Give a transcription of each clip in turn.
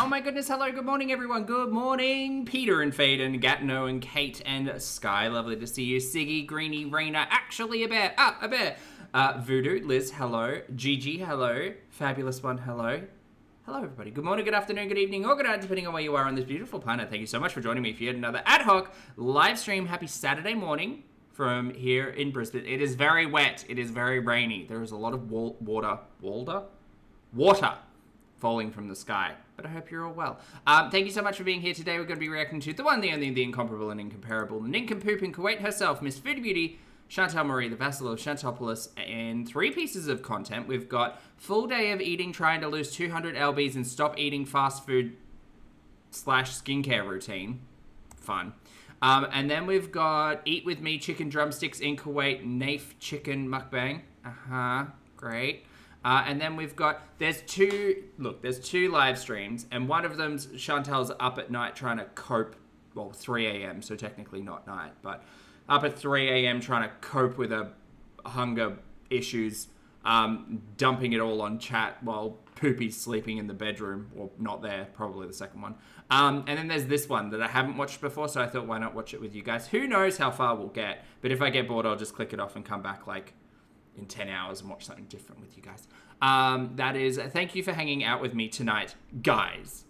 Oh my goodness, hello, good morning everyone. Good morning, Peter and Faden, Gatno and Kate and Sky. Lovely to see you. Siggy, Greenie, Raina, actually a bear, a bear. Voodoo, Liz, hello. Gigi, hello. Fabulous one, hello. Hello everybody. Good morning, good afternoon, good evening, or good night, depending on where you are on this beautiful planet. Thank you so much for joining me for yet another ad hoc live stream. Happy Saturday morning from here in Brisbane. It is very wet. It is very rainy. There is a lot of water falling from the sky. But I hope you're all well. Thank you so much for being here today. We're going to be reacting to the one, the only, the incomparable and incomparable, the nincompoop in Kuwait herself, Miss Foodie Beauty, Chantal Marie, the vassal of Chantopolis, and 3 pieces of content. We've got full day of eating, trying to lose 200 lbs and stop eating fast food / skincare routine. Fun. And then we've got Eat With Me, chicken drumsticks in Kuwait, NAIF chicken mukbang. Great. And then we've got, there's two live streams, and one of them's Chantal's up at night trying to cope, well, 3 a.m., so technically not night, but up at 3 a.m. trying to cope with her hunger issues, dumping it all on chat while Poopy's sleeping in the bedroom, or not there, probably the second one. And then there's this one that I haven't watched before, so I thought, why not watch it with you guys? Who knows how far we'll get, but if I get bored, I'll just click it off and come back, like, in 10 hours and watch something different with you guys. That is, thank you for hanging out with me tonight, guys.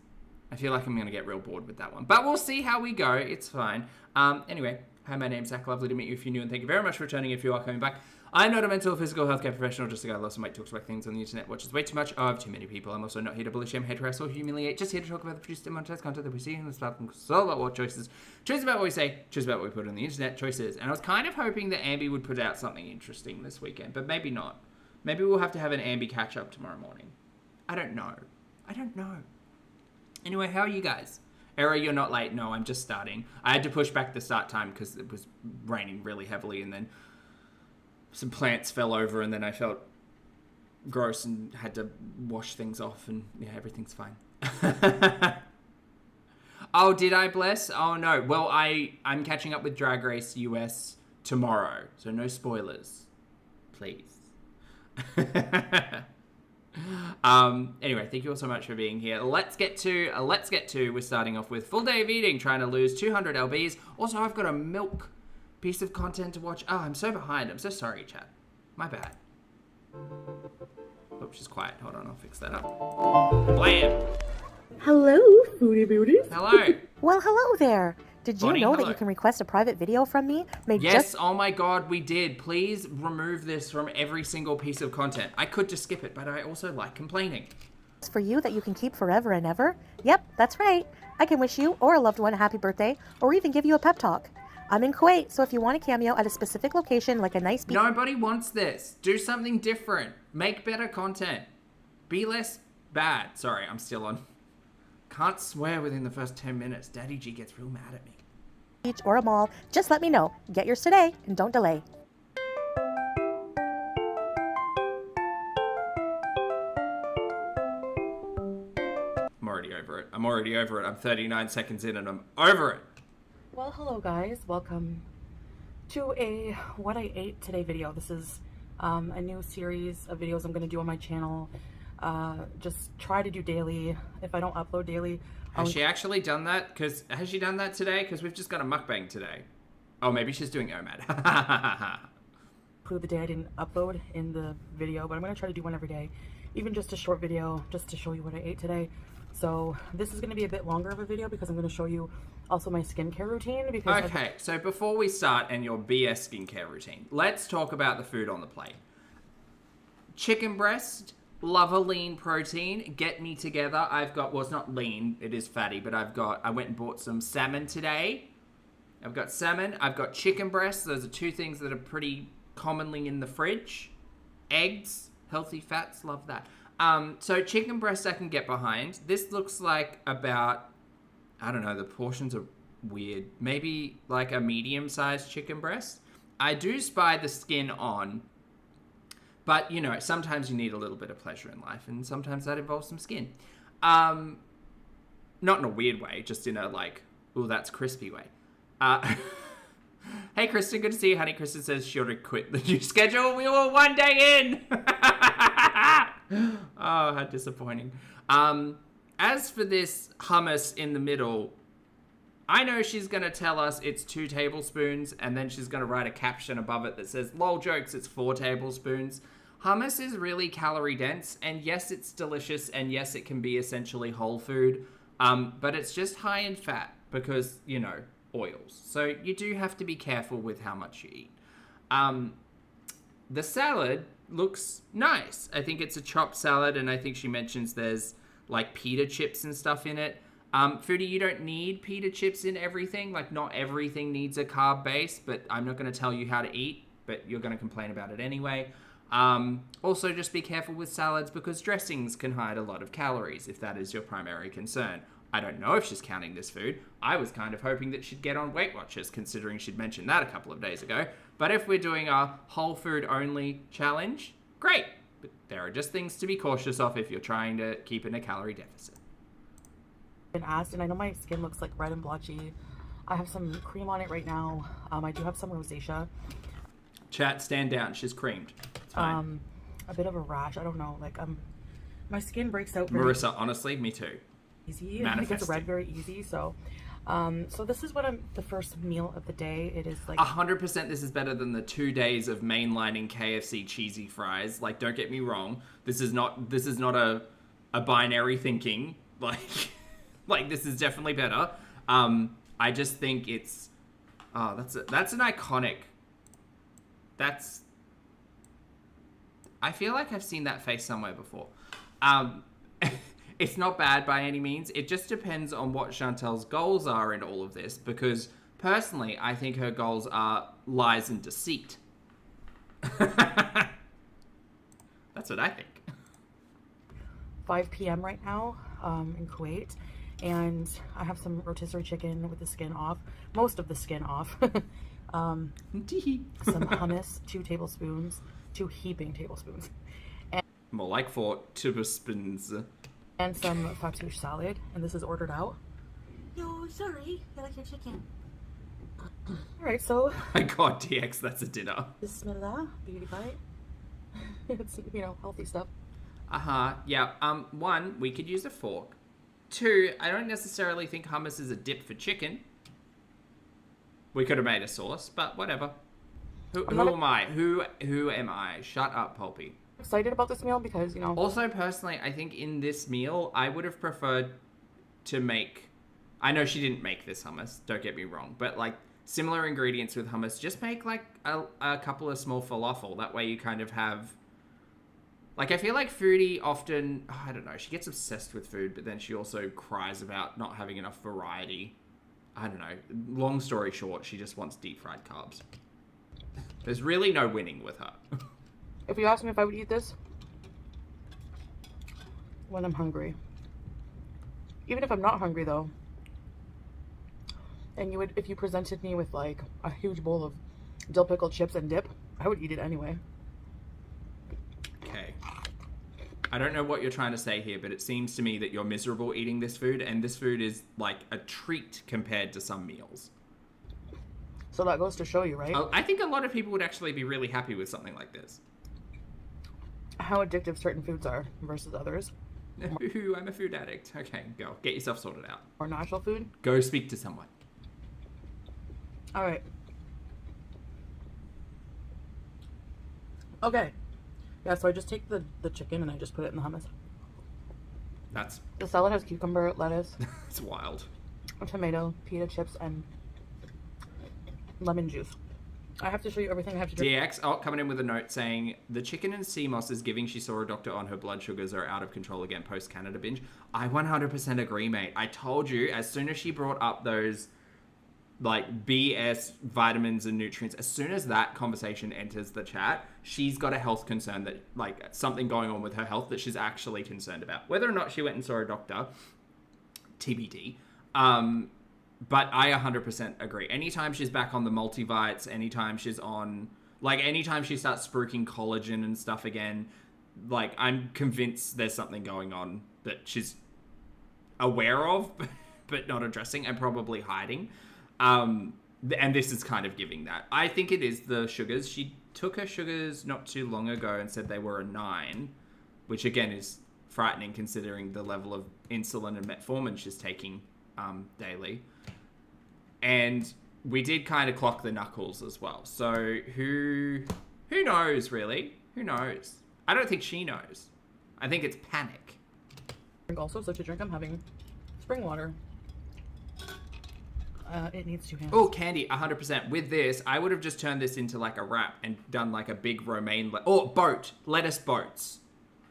I feel like I'm going to get real bored with that one, but we'll see how we go. It's fine. Anyway, hi, my name's Zach. Lovely to meet you if you're new, and thank you very much for returning if you are coming back. I'm not a mental or physical healthcare professional, just a guy who loves to make talks about things on the internet, watches way too much of too many people. I'm also not here to bully, shame, hate, harass, or humiliate, just here to talk about the produced and monetized content that we see in this platform. It's all about what choices. Choice about what we say, choice about what we put on the internet, choices. And I was kind of hoping that Ambi would put out something interesting this weekend, but maybe not. Maybe we'll have to have an Ambi catch-up tomorrow morning. I don't know. Anyway, how are you guys? Era, you're not late. No, I'm just starting. I had to push back the start time because it was raining really heavily, and then some plants fell over, and then I felt gross and had to wash things off, and yeah, everything's fine. Oh, did I bless? Oh no. Well, I'm catching up with Drag Race US tomorrow, so no spoilers, please. Anyway, thank you all so much for being here. Let's get to, we're starting off with full day of eating, trying to lose 200 lbs. Also, I've got a milk piece of content to watch. Oh, I'm so behind. I'm so sorry, chat. My bad. Oh, she's quiet. Hold on, I'll fix that up. Blam! Hello, Foodie Beauty. Hello. Well, hello there. Did you Bonnie, know hello. that you can request a private video from me? Yes, oh my god, we did. Please remove this from every single piece of content. I could just skip it, but I also like complaining. For you that you can keep forever and ever? Yep, that's right. I can wish you or a loved one a happy birthday, or even give you a pep talk. I'm in Kuwait, so if you want a cameo at a specific location, like a nice beach... Nobody wants this. Do something different. Make better content. Be less bad. Sorry, I'm still on. Can't swear within the first 10 minutes. Daddy G gets real mad at me. beach or a mall, just let me know. Get yours today and don't delay. I'm already over it. I'm 39 seconds in and I'm over it. Well, hello guys. Welcome to a what I ate today video. This is a new series of videos I'm going to do on my channel. Just try to do daily. If I don't upload daily, has she actually done that? Has she done that today? Because we've just got a mukbang today. Oh, maybe she's doing OMAD. Include the day I didn't upload in the video, but I'm going to try to do one every day. Even just a short video, just to show you what I ate today. So this is going to be a bit longer of a video because I'm going to show you also my skincare routine. Because okay, so before we start and your BS skincare routine, let's talk about the food on the plate. Chicken breast, love a lean protein, get me together. I've got, well, it's not lean, it is fatty, but I went and bought some salmon today. I've got salmon, I've got chicken breast. Those are two things that are pretty commonly in the fridge. Eggs, healthy fats, love that. So chicken breast I can get behind. This looks like about, I don't know, the portions are weird. Maybe like a medium-sized chicken breast. I do spy the skin on, but you know, sometimes you need a little bit of pleasure in life, and sometimes that involves some skin. Not in a weird way, just in a like, ooh, that's crispy way. Hey Kristen, good to see you, honey. Kristen says she'll quit the new schedule. We were 1 day in. Oh, how disappointing. as for this hummus in the middle, I know she's going to tell us it's 2 tablespoons, and then she's going to write a caption above it that says, lol jokes, it's 4 tablespoons. Hummus is really calorie dense, and yes, it's delicious, and yes, it can be essentially whole food, but it's just high in fat because, you know, oils. So you do have to be careful with how much you eat. The salad looks nice. I think it's a chopped salad, and I think she mentions there's like pita chips and stuff in it. Foodie, you don't need pita chips in everything. Like, not everything needs a carb base, but I'm not going to tell you how to eat, but you're going to complain about it anyway. Also, just be careful with salads because dressings can hide a lot of calories if that is your primary concern. I don't know if she's counting this food. I was kind of hoping that she'd get on Weight Watchers, considering she'd mentioned that a couple of days ago. But if we're doing a whole food only challenge, great. But there are just things to be cautious of if you're trying to keep in a calorie deficit. Been asked, and I know my skin looks like red and blotchy. I have some cream on it right now. I do have some rosacea. Chat, stand down. She's creamed. It's fine. A bit of a rash. I don't know. Like, my skin breaks out very Marissa, honestly, me too. easy. It gets red very easy. So, so this is what the first meal of the day. It is like 100%. This is better than the 2 days of mainlining KFC cheesy fries. Like, don't get me wrong. This is not a binary thinking. Like this is definitely better. I just think it's that's an iconic. I feel like I've seen that face somewhere before. It's not bad by any means. It just depends on what Chantel's goals are in all of this, because personally, I think her goals are lies and deceit. That's what I think. 5 p.m. right now in Kuwait, and I have some rotisserie chicken with the skin off, most of the skin off. Some hummus, 2 tablespoons, 2 heaping tablespoons, and more like 4 tablespoons. And some fattoush salad, and this is ordered out. No, sorry, I like your chicken. All right, so My God, DX, that's a dinner. Bismillah, beauty bite. It's, you know, healthy stuff. Yeah. 1, we could use a fork. 2, I don't necessarily think hummus is a dip for chicken. We could have made a sauce, but whatever. Who am I? Who am I? Shut up, Pulpy. Excited about this meal because, you know. Also, personally, I think in this meal, I would have preferred to make. I know she didn't make this hummus. Don't get me wrong, but like similar ingredients with hummus, just make like a couple of small falafel. That way, you kind of have. Like, I feel like Foodie often, I don't know, she gets obsessed with food, but then she also cries about not having enough variety. I don't know. Long story short, she just wants deep fried carbs. There's really no winning with her. If you ask me if I would eat this when I'm hungry, even if I'm not hungry though, and if you presented me with like a huge bowl of dill pickle chips and dip, I would eat it anyway. Okay. I don't know what you're trying to say here, but it seems to me that you're miserable eating this food, and this food is like a treat compared to some meals. So that goes to show you, right? I think a lot of people would actually be really happy with something like this. How addictive certain foods are versus others. Ooh, I'm a food addict. Okay, go. Get yourself sorted out. Or natural food. Go speak to someone. All right. Okay. Yeah, so I just take the chicken and I just put it in the hummus. That's... The salad has cucumber, lettuce. It's wild. A tomato, pita chips, and lemon juice. I have to show you everything I have to do. DX, coming in with a note saying, the chicken and CMOS is giving she saw a doctor on her blood sugars are out of control again post-Canada binge. I 100% agree, mate. I told you, as soon as she brought up those, like, BS vitamins and nutrients, as soon as that conversation enters the chat, she's got a health concern that, like, something going on with her health that she's actually concerned about. Whether or not she went and saw a doctor, TBD. But I 100% agree. Anytime she's back on the multivites, anytime she's on, like, anytime she starts spruiking collagen and stuff again, like, I'm convinced there's something going on that she's aware of, but not addressing and probably hiding. And this is kind of giving that. I think it is the sugars. She took her sugars not too long ago and said they were a 9, which again is frightening considering the level of insulin and metformin she's taking daily. And we did kind of clock the knuckles as well. So who knows, really? Who knows? I don't think she knows. I think it's panic. Also, so to drink, I'm having spring water. It needs 2 hands. Oh, candy, 100%. With this, I would have just turned this into like a wrap and done like a big romaine... lettuce boats.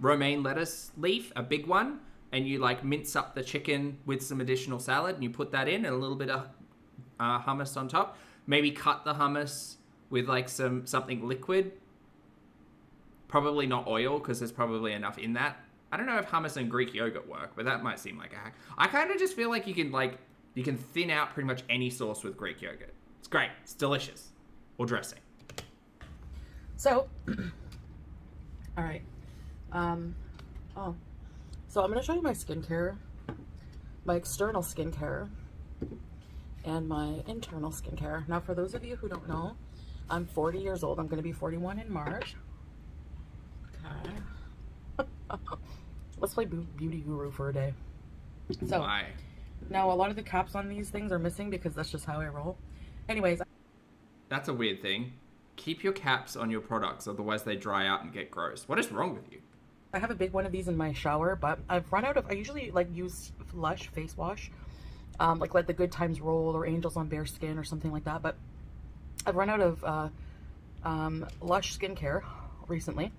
Romaine lettuce leaf, a big one. And you like mince up the chicken with some additional salad and you put that in and a little bit of hummus on top. Maybe cut the hummus with like something liquid. Probably not oil because there's probably enough in that. I don't know if hummus and Greek yogurt work, but that might seem like a hack. I kind of just feel like you can thin out pretty much any sauce with Greek yogurt. It's great. It's delicious. Or dressing. So, all right. So I'm going to show you my skincare, my external skincare, and my internal skincare. Now, for those of you who don't know, I'm 40 years old. I'm going to be 41 in March. Okay. Let's play Beauty Guru for a day. So, Why? now a lot of the caps on these things are missing because that's just how I roll. Anyways. That's a weird thing. Keep your caps on your products, otherwise they dry out and get gross. What is wrong with you? I have a big one of these in my shower, but I've run out of, I usually like use Lush face wash, like the Good Times Roll or Angels on Bare Skin or something like that, but I've run out of Lush skincare recently.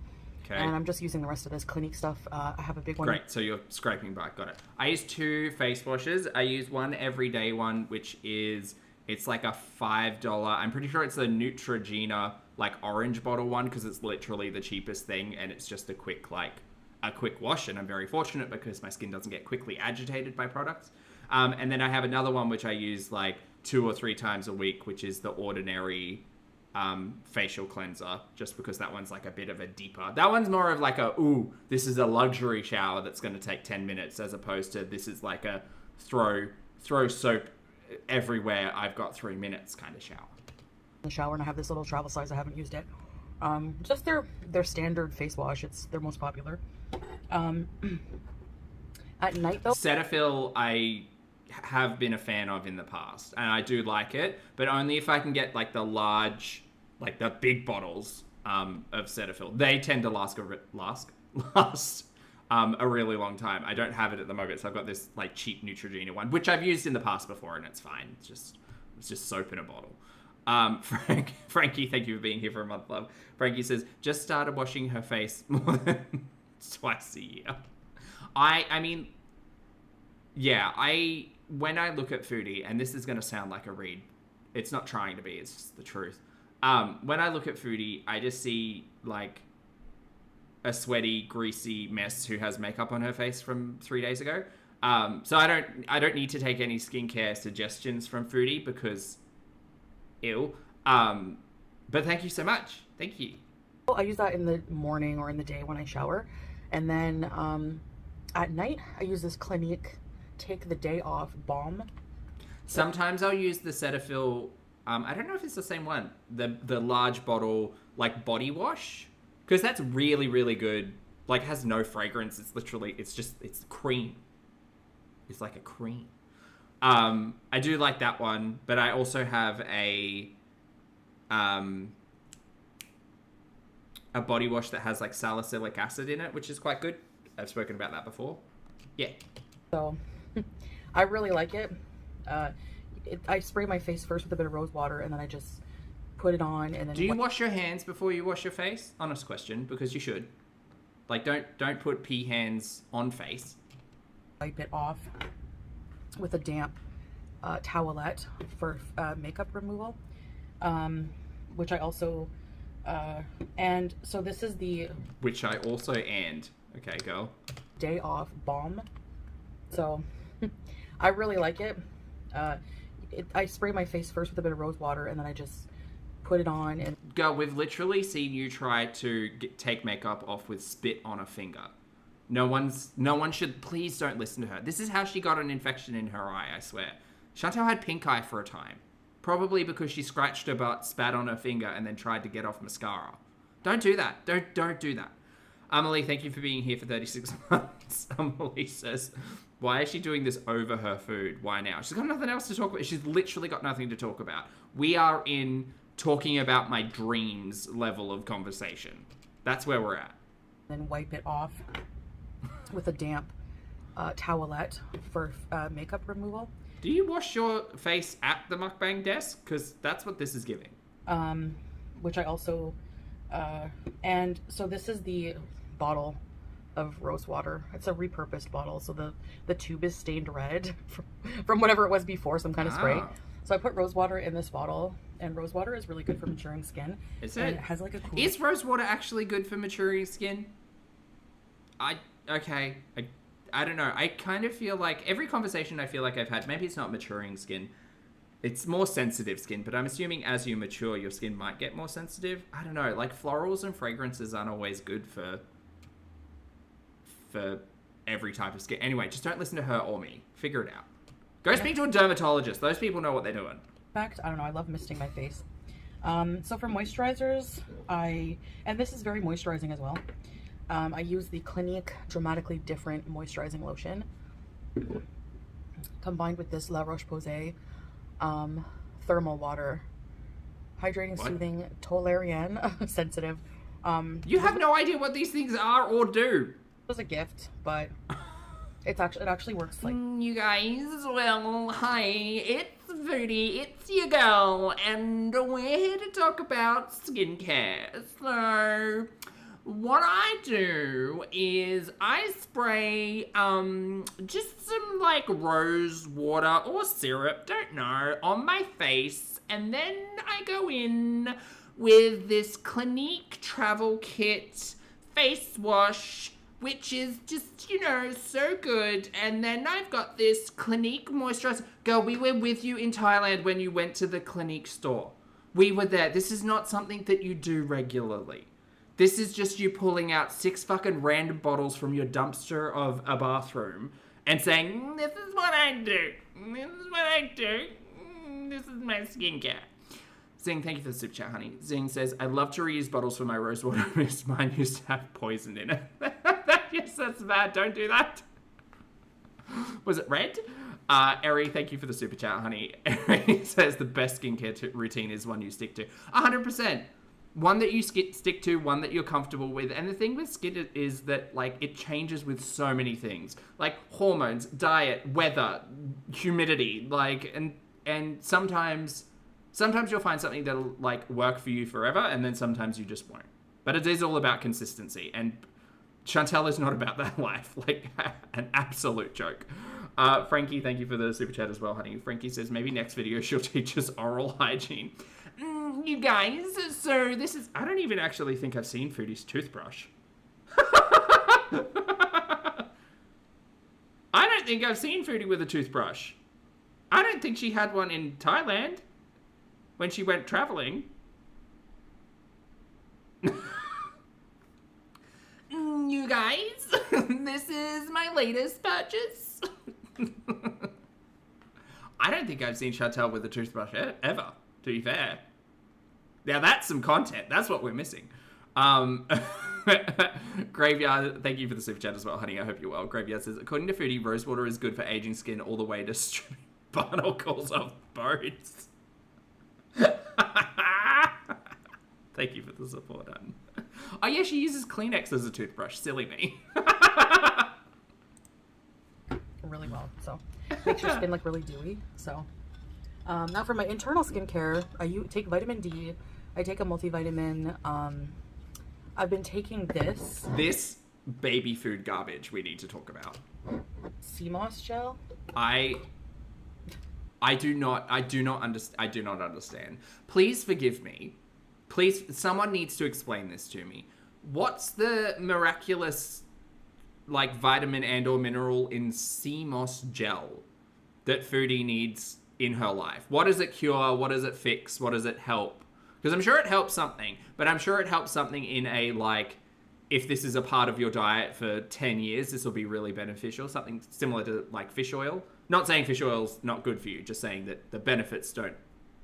Okay. And I'm just using the rest of this Clinique stuff. I have a big one. Great, so you're scraping by. Got it. I use 2 face washes. I use one everyday one, which is, it's like a $5. I'm pretty sure it's the Neutrogena, like orange bottle one, because it's literally the cheapest thing, and it's just a quick wash, and I'm very fortunate because my skin doesn't get quickly agitated by products. And then I have another one which I use like 2 or 3 times a week, which is the Ordinary facial cleanser, just because that one's like a bit of a deeper. That one's more of like this is a luxury shower that's going to take 10 minutes, as opposed to this is like a throw soap everywhere, I've got 3 minutes kind of shower. The shower, and I have this little travel size. I haven't used it. Just their standard face wash. It's their most popular. At night though, Cetaphil I have been a fan of in the past, and I do like it, but only if I can get like the large, like the big bottles of Cetaphil. They tend to last a really long time. I don't have it at the moment, so I've got this like cheap Neutrogena one, which I've used in the past before, and it's fine. It's just soap in a bottle. Frankie, thank you for being here for a month, love. Frankie says, just started washing her face more than twice a year. I mean, yeah, when I look at Foodie, and this is going to sound like a read, it's not trying to be, it's just the truth. When I look at Foodie, I just see like a sweaty, greasy mess who has makeup on her face from 3 days ago. So I don't need to take any skincare suggestions from Foodie because ew. But thank you so much. Thank you. I use that in the morning or in the day when I shower. And then at night, I use this Clinique Take the Day Off Balm. Sometimes I'll use the Cetaphil, I don't know if it's the same one, the large bottle, like body wash, because that's really, really good. Like, it has no fragrance. It's literally, it's cream. It's like a cream. I do like that one, but I also have a body wash that has like salicylic acid in it, which is quite good. I've spoken about that before. Yeah. So I really like it. I spray my face first with a bit of rose water, and then I just put it on. And then do you wash your hands before you wash your face? Honest question, because you should. Like, don't put pee hands on face. Wipe it off with a damp towelette for makeup removal, which I also and so this is the okay, go. Day Off Balm. So I really like it. I spray my face first with a bit of rose water, and then I just put it on. And girl, we've literally seen you try to take makeup off with spit on a finger. No one should, please don't listen to her. This is how she got an infection in her eye, I swear. Chantal had pink eye for a time. Probably because she scratched her butt, spat on her finger, and then tried to get off mascara. Don't do that. Don't do that. Amelie, thank you for being here for 36 months. Emily says, why is she doing this over her food? Why now? She's got nothing else to talk about. She's literally got nothing to talk about. We are in talking about my dreams level of conversation. That's where we're at. Then wipe it off with a damp towelette for makeup removal. Do you wash your face at the mukbang desk? Because that's what this is giving. Which I also, and so this is the bottle of rose water. It's a repurposed bottle, so the tube is stained red from whatever it was before, some kind of spray. So I put rose water in this bottle, and rose water is really good for maturing skin. Is it? And it has like a cool... Is rose water actually good for maturing skin? I don't know. I kind of feel like every conversation I feel like I've had, maybe it's not maturing skin, it's more sensitive skin, but I'm assuming as you mature, your skin might get more sensitive. I don't know. Like florals and fragrances aren't always good for every type of skin. Anyway, just don't listen to her or me. Figure it out. Go speak to a dermatologist. Those people know what they're doing. In fact, I don't know. I love misting my face. So for moisturizers, and this is very moisturizing as well. I use the Clinique Dramatically Different Moisturizing Lotion combined with this La Roche-Posay thermal water, hydrating, soothing, tolerian, sensitive. You have no idea what these things are or do. It was a gift, but it actually works. Like, you guys, well, hi, it's Foodie, it's your girl, and we're here to talk about skincare. So, what I do is I spray just some like rose water or syrup, don't know, on my face, and then I go in with this Clinique travel kit face wash, which is just, you know, so good. And then I've got this Clinique moisturizer. Girl, we were with you in Thailand when you went to the Clinique store. We were there. This is not something that you do regularly. This is just you pulling out 6 fucking random bottles from your dumpster of a bathroom and saying, this is what I do. This is what I do. This is my skincare. Zing, thank you for the super chat, honey. Zing says, I love to reuse bottles for my rose water mist. Mine used to have poison in it. Yes, that's bad. Don't do that. Was it red? Eri, thank you for the super chat, honey. Eri says the best skincare routine is one you stick to. 100%. One that you stick to, one that you're comfortable with. And the thing with skin is that, like, it changes with so many things. Like, hormones, diet, weather, humidity, like, and sometimes you'll find something that'll, like, work for you forever, and then sometimes you just won't. But it is all about consistency, and Chantel is not about that life. Like, an absolute joke. Frankie, thank you for the super chat as well, honey. Frankie says, maybe next video she'll teach us oral hygiene. You guys, so this is... I don't even actually think I've seen Foodie's toothbrush. I don't think I've seen Foodie with a toothbrush. I don't think she had one in Thailand when she went traveling. You guys, this is my latest purchase. I don't think I've seen Chantel with a toothbrush ever, to be fair. Now that's some content. That's what we're missing. Graveyard, thank you for the super chat as well, honey. I hope you're well. Graveyard says, according to Foodie, rose water is good for aging skin all the way to stripping barnacles off bones. Thank you for the support, hun. Oh yeah, she uses Kleenex as a toothbrush. Silly me. really well, so makes your skin look really dewy. So now for my internal skincare, I take vitamin D. I take a multivitamin. I've been taking this baby food garbage we need to talk about. sea moss gel. I do not understand. Please forgive me. Please, someone needs to explain this to me. What's the miraculous, like, vitamin and or mineral in sea moss gel that Foodie needs in her life? What does it cure? What does it fix? What does it help? Because I'm sure it helps something, but I'm sure it helps something in a, like, if this is a part of your diet for 10 years, this will be really beneficial. Something similar to, like, fish oil. Not saying fish oil's not good for you, just saying that the benefits don't,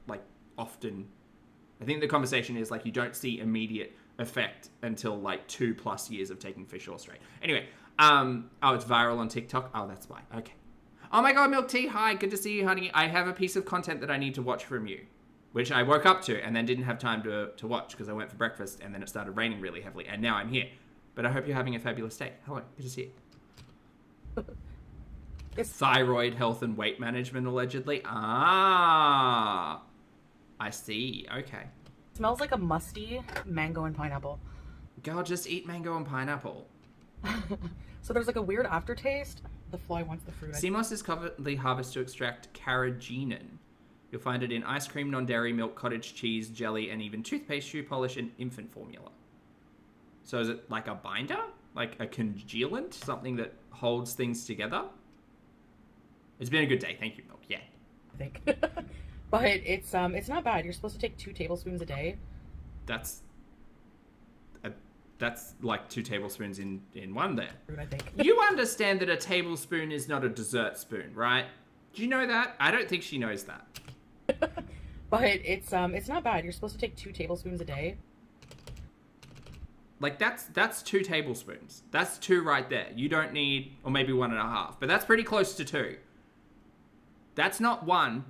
like, often... I think the conversation is, like, you don't see immediate effect until, like, 2+ years of taking fish oil straight. Anyway, Oh, it's viral on TikTok. Oh, that's why. Okay. Oh my god, Milk Tea. Hi, good to see you, honey. I have a piece of content that I need to watch from you, which I woke up to and then didn't have time to watch because I went for breakfast and then it started raining really heavily and now I'm here. But I hope you're having a fabulous day. Hello, good to see you. Thyroid health and weight management, allegedly. Ah, I see. Okay. Smells like a musty mango and pineapple. Girl, just eat mango and pineapple. So there's like a weird aftertaste. The fly wants the fruit. Sea moss is commonly harvested to extract carrageenan. You'll find it in ice cream, non-dairy milk, cottage cheese, jelly, and even toothpaste, shoe polish, and infant formula. So is it like a binder? Like a congealant? Something that holds things together? It's been a good day. Thank you, Milk. Yeah. I think. But it's not bad. You're supposed to take 2 tablespoons a day. That's like 2 tablespoons in one there. I think. You understand that a tablespoon is not a dessert spoon, right? Do you know that? I don't think she knows that. But it's not bad. You're supposed to take 2 tablespoons a day. Like that's 2 tablespoons. That's 2 right there. You don't need, or maybe 1.5, but that's pretty close to 2. That's not 1.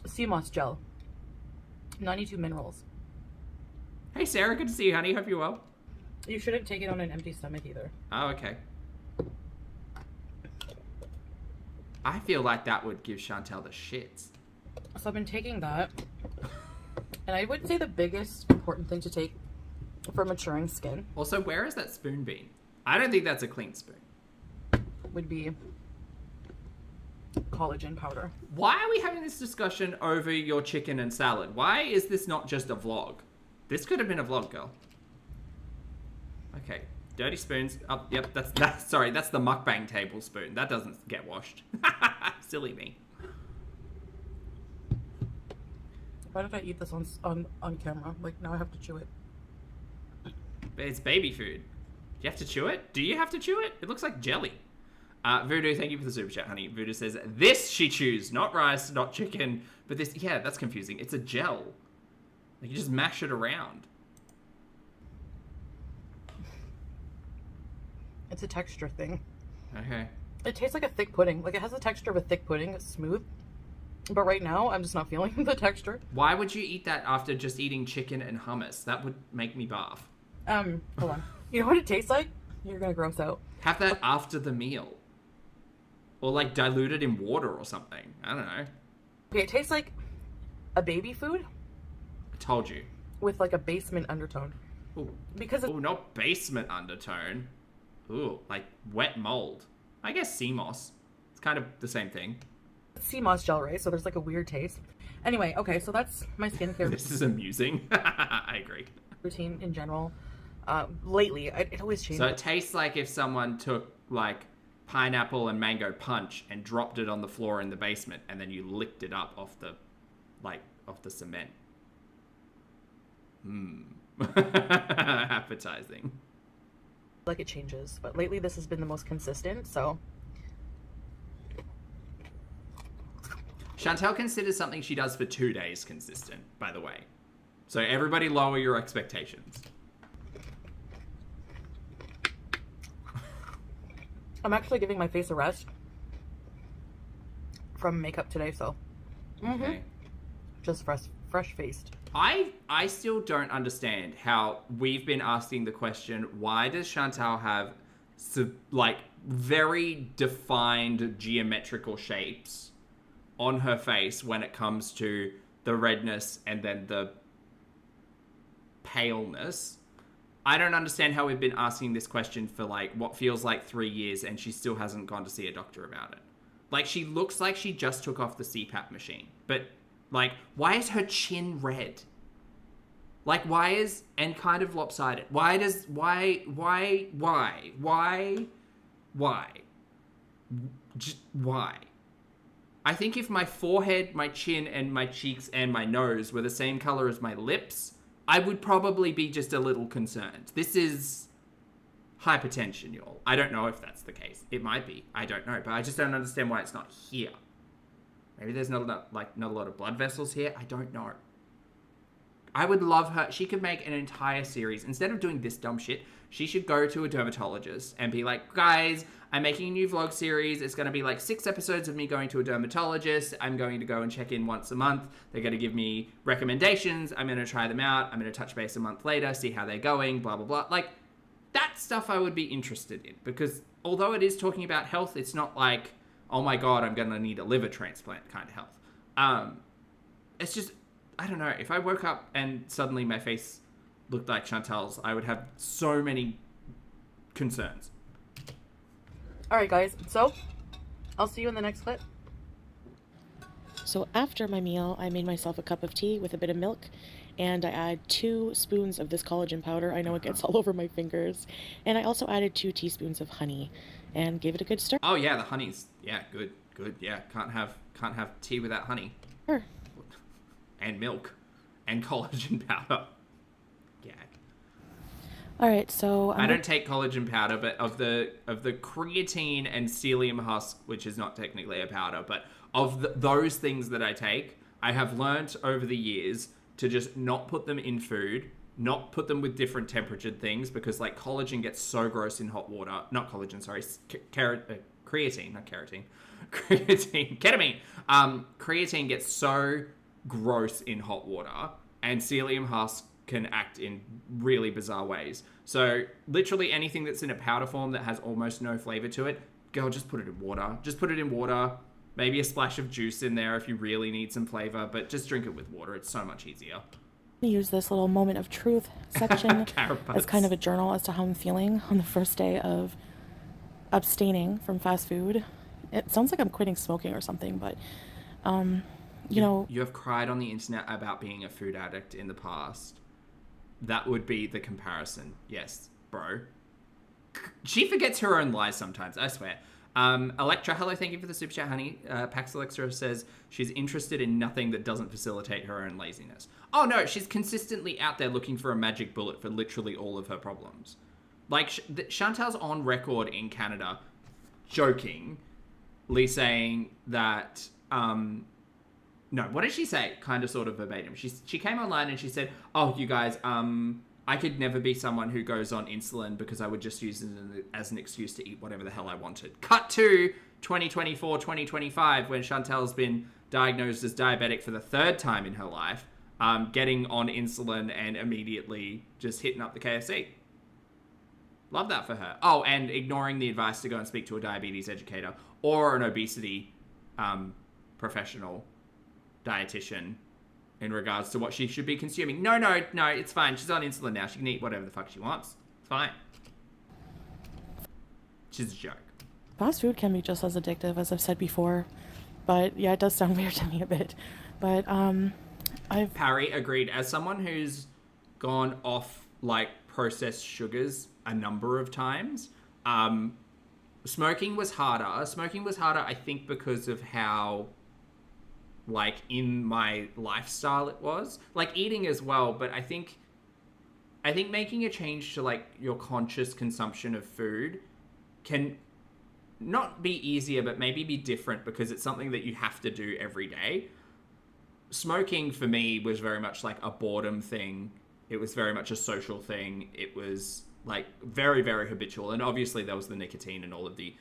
Sea moss gel. 92 minerals. Hey Sarah, good to see you, honey. Hope you're well. You shouldn't take it on an empty stomach either. Oh, okay. I feel like that would give Chantel the shits. So I've been taking that. And I would say the biggest important thing to take for maturing skin Also, where has that spoon been? I don't think that's a clean spoon. would be collagen powder. Why are we having this discussion over your chicken and salad? Why is this not just a vlog? This could have been a vlog, girl. Okay, dirty spoons. Oh, yep, that's sorry, that's the mukbang tablespoon. That doesn't get washed. Silly me. Why did I eat this on camera? Like, now I have to chew it. But it's baby food. Do you have to chew it? Do you have to chew it? It looks like jelly. Voodoo, thank you for the super chat, honey. Voodoo says, this she chews, not rice, not chicken, but this, yeah, that's confusing. It's a gel. Like, you just mash it around. It's a texture thing. Okay. It tastes like a thick pudding. Like, it has the texture of a thick pudding. It's smooth. But right now, I'm just not feeling the texture. Why would you eat that after just eating chicken and hummus? That would make me barf. Hold on. You know what it tastes like? You're gonna gross out. Have that after the meal. Or, like, dilute it in water or something. I don't know. Okay, it tastes like a baby food I told you. with, like, a basement undertone. Ooh. Because it's... Ooh, not basement undertone. Ooh, like wet mold. I guess sea moss. It's kind of the same thing. sea moss gel, right? So there's, like, a weird taste. Anyway, okay, so that's my skincare This is amusing. I agree. routine in general. Lately, it always changes. So it tastes like if someone took, like, pineapple and mango punch and dropped it on the floor in the basement and then you licked it up off the cement. Appetizing. Like, it changes. But lately, this has been the most consistent, so... Chantel considers something she does for 2 days consistent, by the way. So everybody lower your expectations. I'm actually giving my face a rest from makeup today, so... Okay. Just fresh-faced. I still don't understand how we've been asking the question, why does Chantal have, like, very defined geometrical shapes on her face when it comes to the redness and then the paleness? I don't understand how we've been asking this question for, like, what feels like 3 years and she still hasn't gone to see a doctor about it. Like, she looks like she just took off the CPAP machine. But, like, why is her chin red? Like, why is... And kind of lopsided. Why? Why? I think if my forehead, my chin, and my cheeks and my nose were the same color as my lips, I would probably be just a little concerned. This is hypertension, y'all. I don't know if that's the case. It might be. I don't know. But I just don't understand why it's not here. Maybe there's not a lot of blood vessels here. I don't know. I would love her. She could make an entire series. Instead of doing this dumb shit, she should go to a dermatologist and be like, guys, I'm making a new vlog series. It's going to be like 6 episodes of me going to a dermatologist. I'm going to go and check in once a month. They're going to give me recommendations. I'm going to try them out. I'm going to touch base a month later, see how they're going, blah, blah, blah. Like, that stuff I would be interested in, because although it is talking about health, it's not like, oh my God, I'm going to need a liver transplant kind of health. It's just, I don't know. If I woke up and suddenly my face looked like Chantal's, I would have so many concerns. Alright guys, so I'll see you in the next clip. So after my meal, I made myself a cup of tea with a bit of milk, and I add 2 spoons of this collagen powder. I know it gets all over my fingers. And I also added 2 teaspoons of honey and gave it a good stir. Oh yeah, the honey's, yeah, good, yeah. Can't have tea without honey. Sure. And milk. And collagen powder. Yeah. Alright, so I don't take collagen powder, but of the creatine and psyllium husk, which is not technically a powder, but of those things that I take, I have learnt over the years to just not put them in food, not put them with different temperatured things, because like collagen gets so gross in hot water. Not collagen, sorry, creatine, not keratin. Ketamine. Creatine gets so gross in hot water, and psyllium husk can act in really bizarre ways. So literally anything that's in a powder form that has almost no flavor to it, girl, just put it in water. Just put it in water. Maybe a splash of juice in there if you really need some flavor, but just drink it with water. It's so much easier. Use this little moment of truth section as kind of a journal as to how I'm feeling on the first day of abstaining from fast food. It sounds like I'm quitting smoking or something, but you know, you have cried on the internet about being a food addict in the past. That would be the comparison. Yes, bro. She forgets her own lies sometimes, I swear. Electra, hello, thank you for the super chat, honey. Pax Electra says she's interested in nothing that doesn't facilitate her own laziness. Oh no, she's consistently out there looking for a magic bullet for literally all of her problems. Like, Chantal's on record in Canada jokingly saying that, no, what did she say? Kind of sort of verbatim. She came online and she said, oh, you guys, I could never be someone who goes on insulin because I would just use it as an excuse to eat whatever the hell I wanted. Cut to 2024, 2025, when Chantal's been diagnosed as diabetic for the 3rd time in her life, getting on insulin and immediately just hitting up the KFC. Love that for her. Oh, and ignoring the advice to go and speak to a diabetes educator or an obesity professional dietitian in regards to what she should be consuming. No, it's fine. She's on insulin now. She can eat whatever the fuck she wants. It's fine. She's a joke. fast food can be just as addictive, as I've said before. But yeah, it does sound weird to me a bit. But Parry, agreed. As someone who's gone off like processed sugars a number of times, smoking was harder. Smoking was harder, I think, because of how like in my lifestyle it was. Like eating as well, but I think making a change to like your conscious consumption of food can not be easier, but maybe be different because it's something that you have to do every day. Smoking for me was very much like a boredom thing. It was very much a social thing. It was like very, very habitual. And obviously there was the nicotine and all of the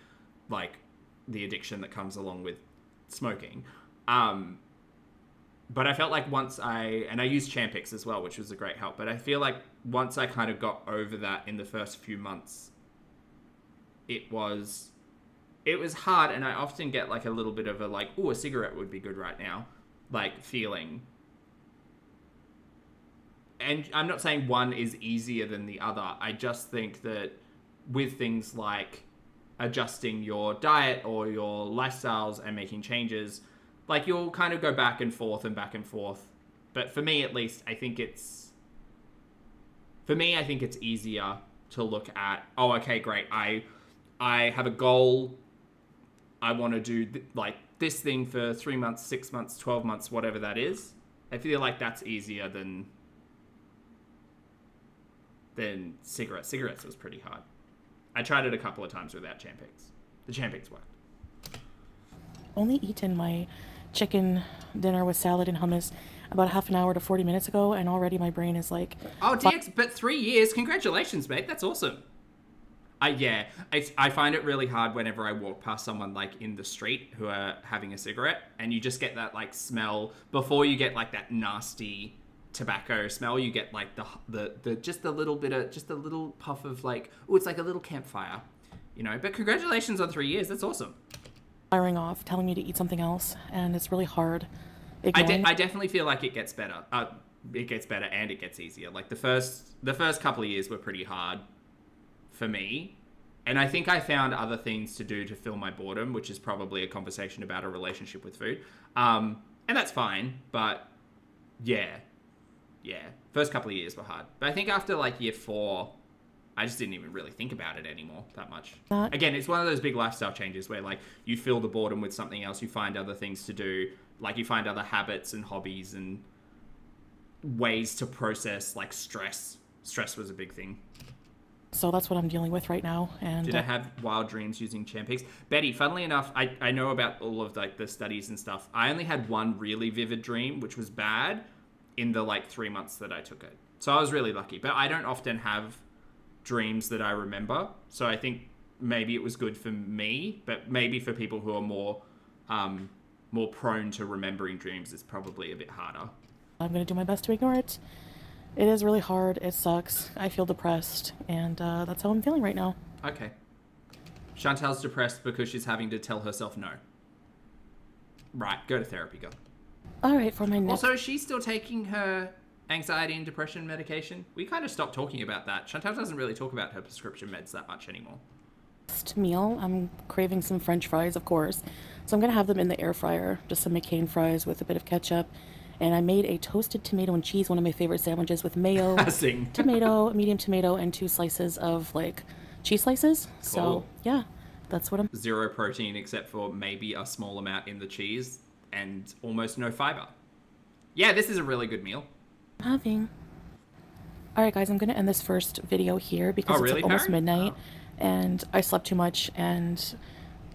like the addiction that comes along with smoking. But I felt like once I used Champix as well, which was a great help. But I feel like once I kind of got over that in the first few months, it was hard. And I often get like a little bit of a like, ooh, a cigarette would be good right now, like feeling. And I'm not saying one is easier than the other. I just think that with things like adjusting your diet or your lifestyles and making changes, like you'll kind of go back and forth and back and forth. But for me, at least, I think it's easier to look at, oh, okay, great. I have a goal. I want to do like this thing for 3 months, 6 months, 12 months, whatever that is. I feel like that's easier than cigarettes. Cigarettes was pretty hard. I tried it a couple of times without Champix. The Champix worked. Only eaten my chicken dinner with salad and hummus about half an hour to 40 minutes ago, and already my brain is like... Oh, DX, but 3 years. Congratulations, mate. That's awesome. Yeah, I find it really hard whenever I walk past someone like in the street who are having a cigarette, and you just get that like smell before you get like that nasty tobacco smell. You get like the just a little bit of, just a little puff of like, oh, it's like a little campfire, you know. But congratulations on 3 years. That's awesome. Firing off, telling me to eat something else, and it's really hard. I definitely feel like it gets better. It gets better and it gets easier. Like the first couple of years were pretty hard for me, and I think I found other things to do to fill my boredom, which is probably a conversation about a relationship with food, and that's fine. But yeah, first couple of years were hard, but I think after like year 4, I just didn't even really think about it anymore that much. Again, it's one of those big lifestyle changes where like you fill the boredom with something else, you find other things to do, like you find other habits and hobbies and ways to process like stress. Stress was a big thing. So that's what I'm dealing with right now. And did I have wild dreams using Champix? Betty, funnily enough, I know about all of like the studies and stuff. I only had one really vivid dream, which was bad, in the like 3 months that I took it. So I was really lucky. But I don't often have dreams that I remember. So I think maybe it was good for me, but maybe for people who are more prone to remembering dreams, it's probably a bit harder. I'm going to do my best to ignore it. It is really hard. It sucks. I feel depressed, and that's how I'm feeling right now. Okay. Chantel's depressed because she's having to tell herself no. Right, go to therapy, girl. All right, for my next... Also, is she still taking her anxiety and depression medication? We kind of stopped talking about that. Chantel doesn't really talk about her prescription meds that much anymore. Next meal, I'm craving some French fries, of course. So I'm going to have them in the air fryer. Just some McCain fries with a bit of ketchup. And I made a toasted tomato and cheese, one of my favorite sandwiches, with mayo, tomato, medium tomato, and 2 slices of, like, cheese slices. Cool. So, yeah, that's what I'm... Zero protein except for maybe a small amount in the cheese and almost no fiber. Yeah, this is a really good meal. Having. Alright, guys, I'm going to end this first video here because it's like almost midnight. And I slept too much, and,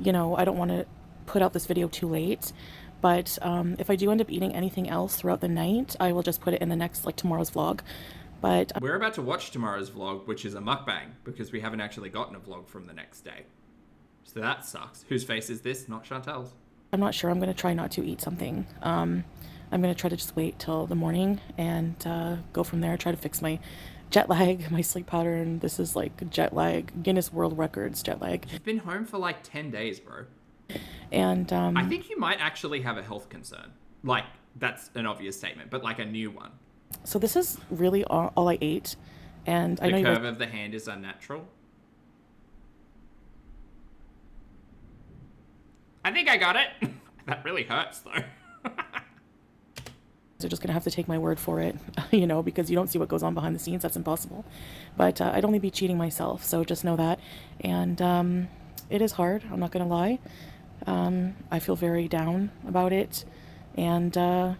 you know, I don't want to put out this video too late. But if I do end up eating anything else throughout the night, I will just put it in the next, like, tomorrow's vlog. But we're about to watch tomorrow's vlog, which is a mukbang, because we haven't actually gotten a vlog from the next day. So that sucks. Whose face is this? Not Chantel's. I'm not sure. I'm going to try not to eat something. I'm going to try to just wait till the morning and go from there. Try to fix my jet lag, my sleep pattern. This is like jet lag, Guinness World Records jet lag. You've been home for like 10 days, bro. And I think you might actually have a health concern. Like, that's an obvious statement, but like a new one. So this is really all I ate. And I know the curve of the hand is unnatural. I think I got it. That really hurts, though. You're just going to have to take my word for it, you know, because you don't see what goes on behind the scenes. That's impossible. But I'd only be cheating myself, so just know that. And it is hard. I'm not going to lie. I feel very down about it. And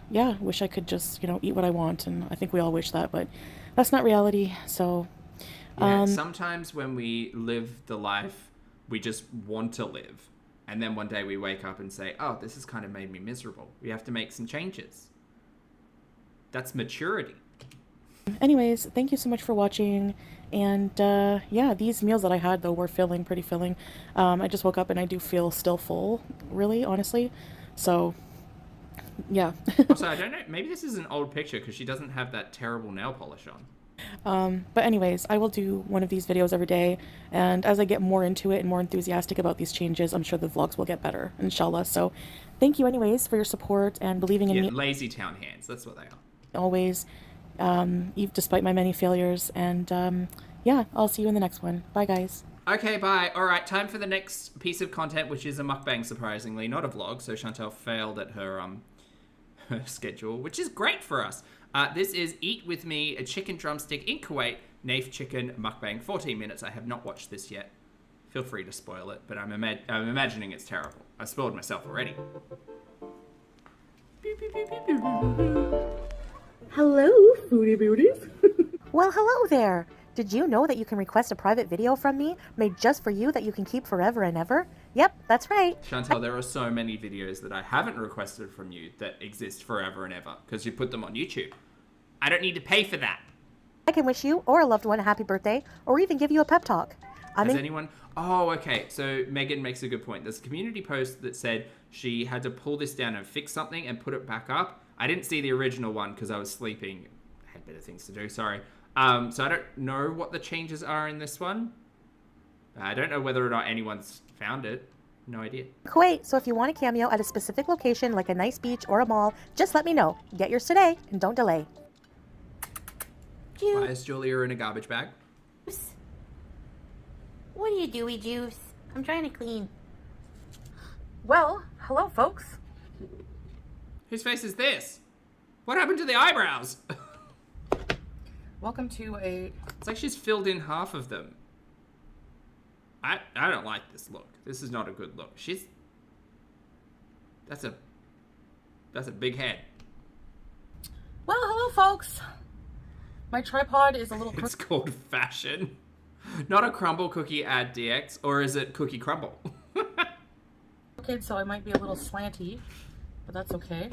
yeah, wish I could just, you know, eat what I want. And I think we all wish that, but that's not reality. So yeah, sometimes when we live the life we just want to live, and then one day we wake up and say, oh, this has kind of made me miserable. We have to make some changes. That's maturity. Anyways, thank you so much for watching. And yeah, these meals that I had, though, were pretty filling. I just woke up and I do feel still full, really, honestly. So, yeah. Also, I don't know, maybe this is an old picture because she doesn't have that terrible nail polish on. But anyways, I will do one of these videos every day. And as I get more into it and more enthusiastic about these changes, I'm sure the vlogs will get better, inshallah. So, thank you anyways for your support and believing in me. Lazy town hands, that's what they are. Always, despite my many failures. And yeah, I'll see you in the next one. Bye, guys. Okay, bye. All right, time for the next piece of content, which is a mukbang, surprisingly, not a vlog. So Chantel failed at her her schedule, which is great for us. This is Eat With Me, a chicken drumstick in Kuwait, NAIF chicken mukbang, 14 minutes. I have not watched this yet. Feel free to spoil it, but I'm imagining it's terrible. I spoiled myself already. Hello, Foodie Beauties. Well, hello there. Did you know that you can request a private video from me made just for you that you can keep forever and ever? Yep, that's right. Chantal, there are so many videos that I haven't requested from you that exist forever and ever because you put them on YouTube. I don't need to pay for that. I can wish you or a loved one a happy birthday, or even give you a pep talk. Has anyone... Oh, okay. So Megan makes a good point. There's a community post that said she had to pull this down and fix something and put it back up. I didn't see the original one because I was sleeping. I had better things to do, sorry. So I don't know what the changes are in this one. I don't know whether or not anyone's found it. No idea. Kuwait, so if you want a cameo at a specific location like a nice beach or a mall, just let me know. Get yours today and don't delay. Why is Julia in a garbage bag? What do you do, Juice? I'm trying to clean. Well, hello, folks. Whose face is this? What happened to the eyebrows? Welcome to a... It's like she's filled in half of them. I don't like this look. This is not a good look. That's a big head. Well, hello, folks. My tripod is a little... It's called fashion. Not a crumble cookie ad DX, or is it cookie crumble? Okay, so I might be a little slanty, but that's okay.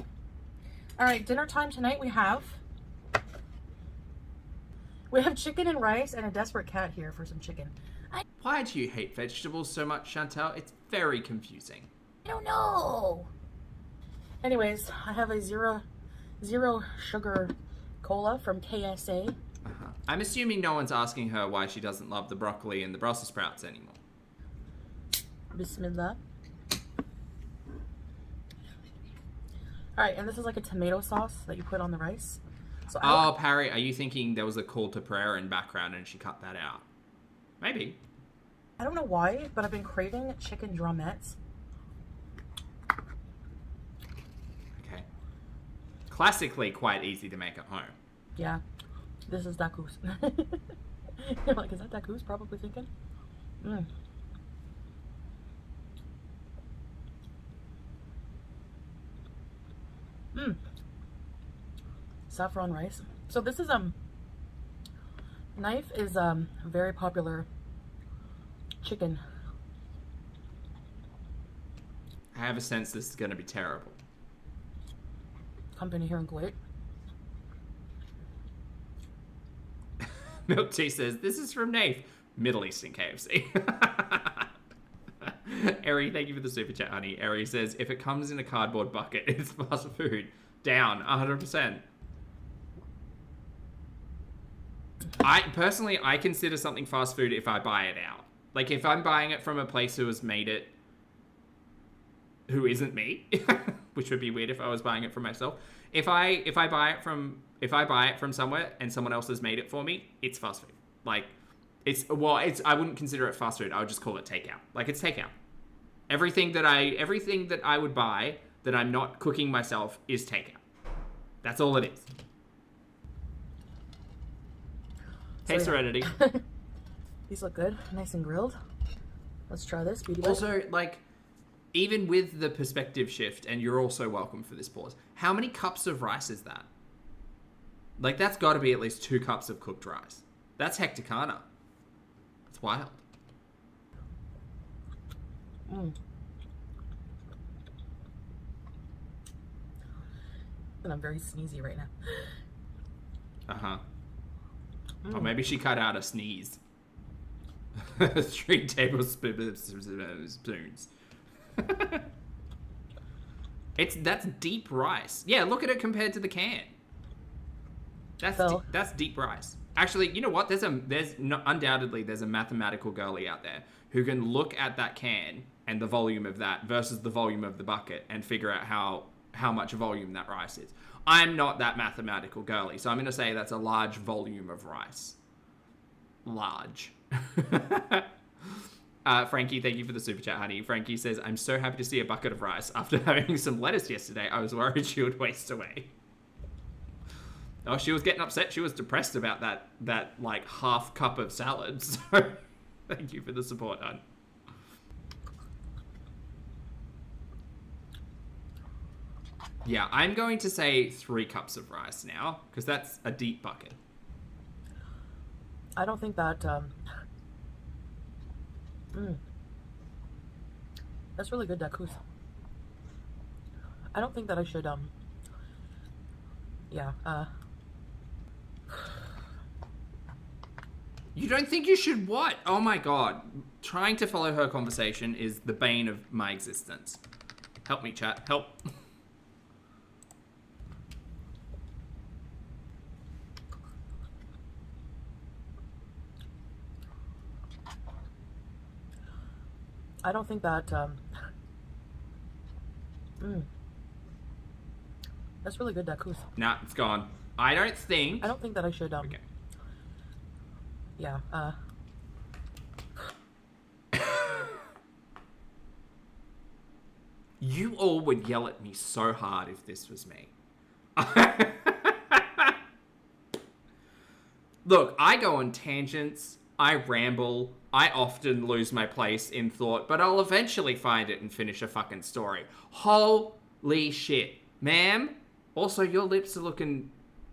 All right, dinner time tonight we have chicken and rice and a desperate cat here for some chicken. Why do you hate vegetables so much, Chantal? It's very confusing. I don't know. Anyways, I have a zero sugar cola from KSA. I'm assuming no one's asking her why she doesn't love the broccoli and the Brussels sprouts anymore. Bismillah. Alright, and this is like a tomato sauce that you put on the rice. So oh, Parry, are you thinking there was a call to prayer in background and she cut that out? Maybe. I don't know why, but I've been craving chicken drumettes. Okay. Classically quite easy to make at home. Yeah. This is Dakus. You're like, is that Dakus? Probably thinking. Saffron rice. So this is NAIF is a very popular chicken. I have a sense this is going to be terrible. Company here in Kuwait. Milk Tea says, this is from NAIF. Middle Eastern KFC. Eri, thank you for the super chat, honey. Eri says, if it comes in a cardboard bucket, it's fast food. Down, 100%. I consider something fast food if I buy it out. Like, if I'm buying it from a place who has made it, who isn't me, which would be weird if I was buying it for myself. If I buy it from somewhere and someone else has made it for me, it's fast food. Like, I wouldn't consider it fast food. I would just call it takeout. Like, it's takeout. Everything that I would buy that I'm not cooking myself is takeout. That's all it is. Hey, Serenity. These look good, nice and grilled. Let's try this. Beauty Also, like, even with the perspective shift, and you're also welcome for this pause, how many cups of rice is that? Like, that's got to be at least 2 cups of cooked rice. That's hecticana. It's wild. And I'm very sneezy right now. Or maybe she cut out a sneeze. 3 tablespoons. That's deep rice. Yeah, look at it compared to the can. That's deep rice. Actually, you know what? Undoubtedly there's a mathematical girly out there who can look at that can and the volume of that versus the volume of the bucket and figure out how much volume that rice is. I'm not that mathematical girly, so I'm going to say that's a large volume of rice. Large. Frankie, thank you for the super chat, honey. Frankie says, I'm so happy to see a bucket of rice. After having some lettuce yesterday, I was worried she would waste away. Oh, she was getting upset. She was depressed about that like half cup of salad. So thank you for the support, hon. Yeah, I'm going to say 3 cups of rice now, because that's a deep bucket. I don't think that That's really good, Dakus. I don't think that I should, yeah, You don't think you should what? Oh my god. Trying to follow her conversation is the bane of my existence. Help me, chat. Help. I don't think that, that's really good, Dakus. Nah, it's gone. I don't think that I should, okay. Yeah, You all would yell at me so hard if this was me. Look, I go on tangents, I ramble, I often lose my place in thought, but I'll eventually find it and finish a fucking story. Holy shit. Ma'am, also your lips are looking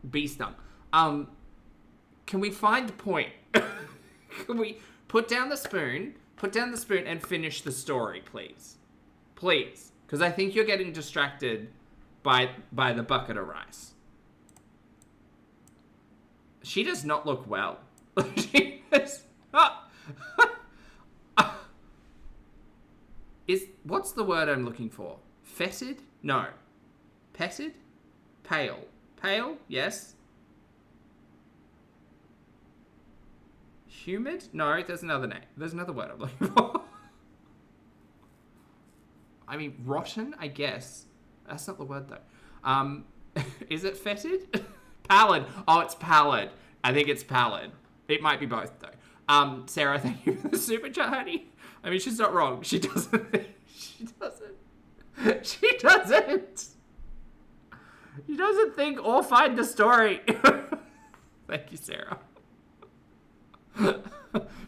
bee-stung. Can we find the point? Can we put down the spoon and finish the story, please? Please. Because I think you're getting distracted by the bucket of rice. She does not look well. She does not. What's the word I'm looking for? Fetid? No. Petted? Pale. Pale? Yes. Humid? No, there's another name. There's another word I'm looking for. I mean, rotten, I guess. That's not the word, though. Is it fetid? Pallid. Oh, it's pallid. I think it's pallid. It might be both, though. Sarah, thank you for the super chat, honey. I mean, she's not wrong. She doesn't. She doesn't. She doesn't. She doesn't think or find the story. Thank you, Sarah.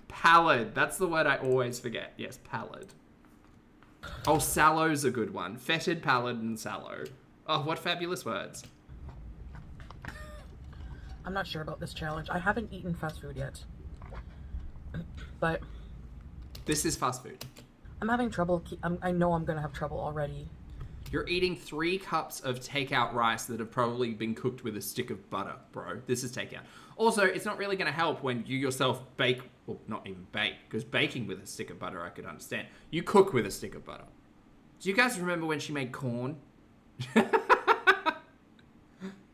Pallid. That's the word I always forget. Yes, pallid. Oh, sallow's a good one. Fetid, pallid, and sallow. Oh, what fabulous words. I'm not sure about this challenge. I haven't eaten fast food yet. But this is fast food. I'm having trouble. I know I'm going to have trouble already. You're eating 3 cups of takeout rice that have probably been cooked with a stick of butter, bro. This is takeout. Also, it's not really going to help when you yourself bake, well, not even bake, because baking with a stick of butter I could understand. You cook with a stick of butter. Do you guys remember when she made corn?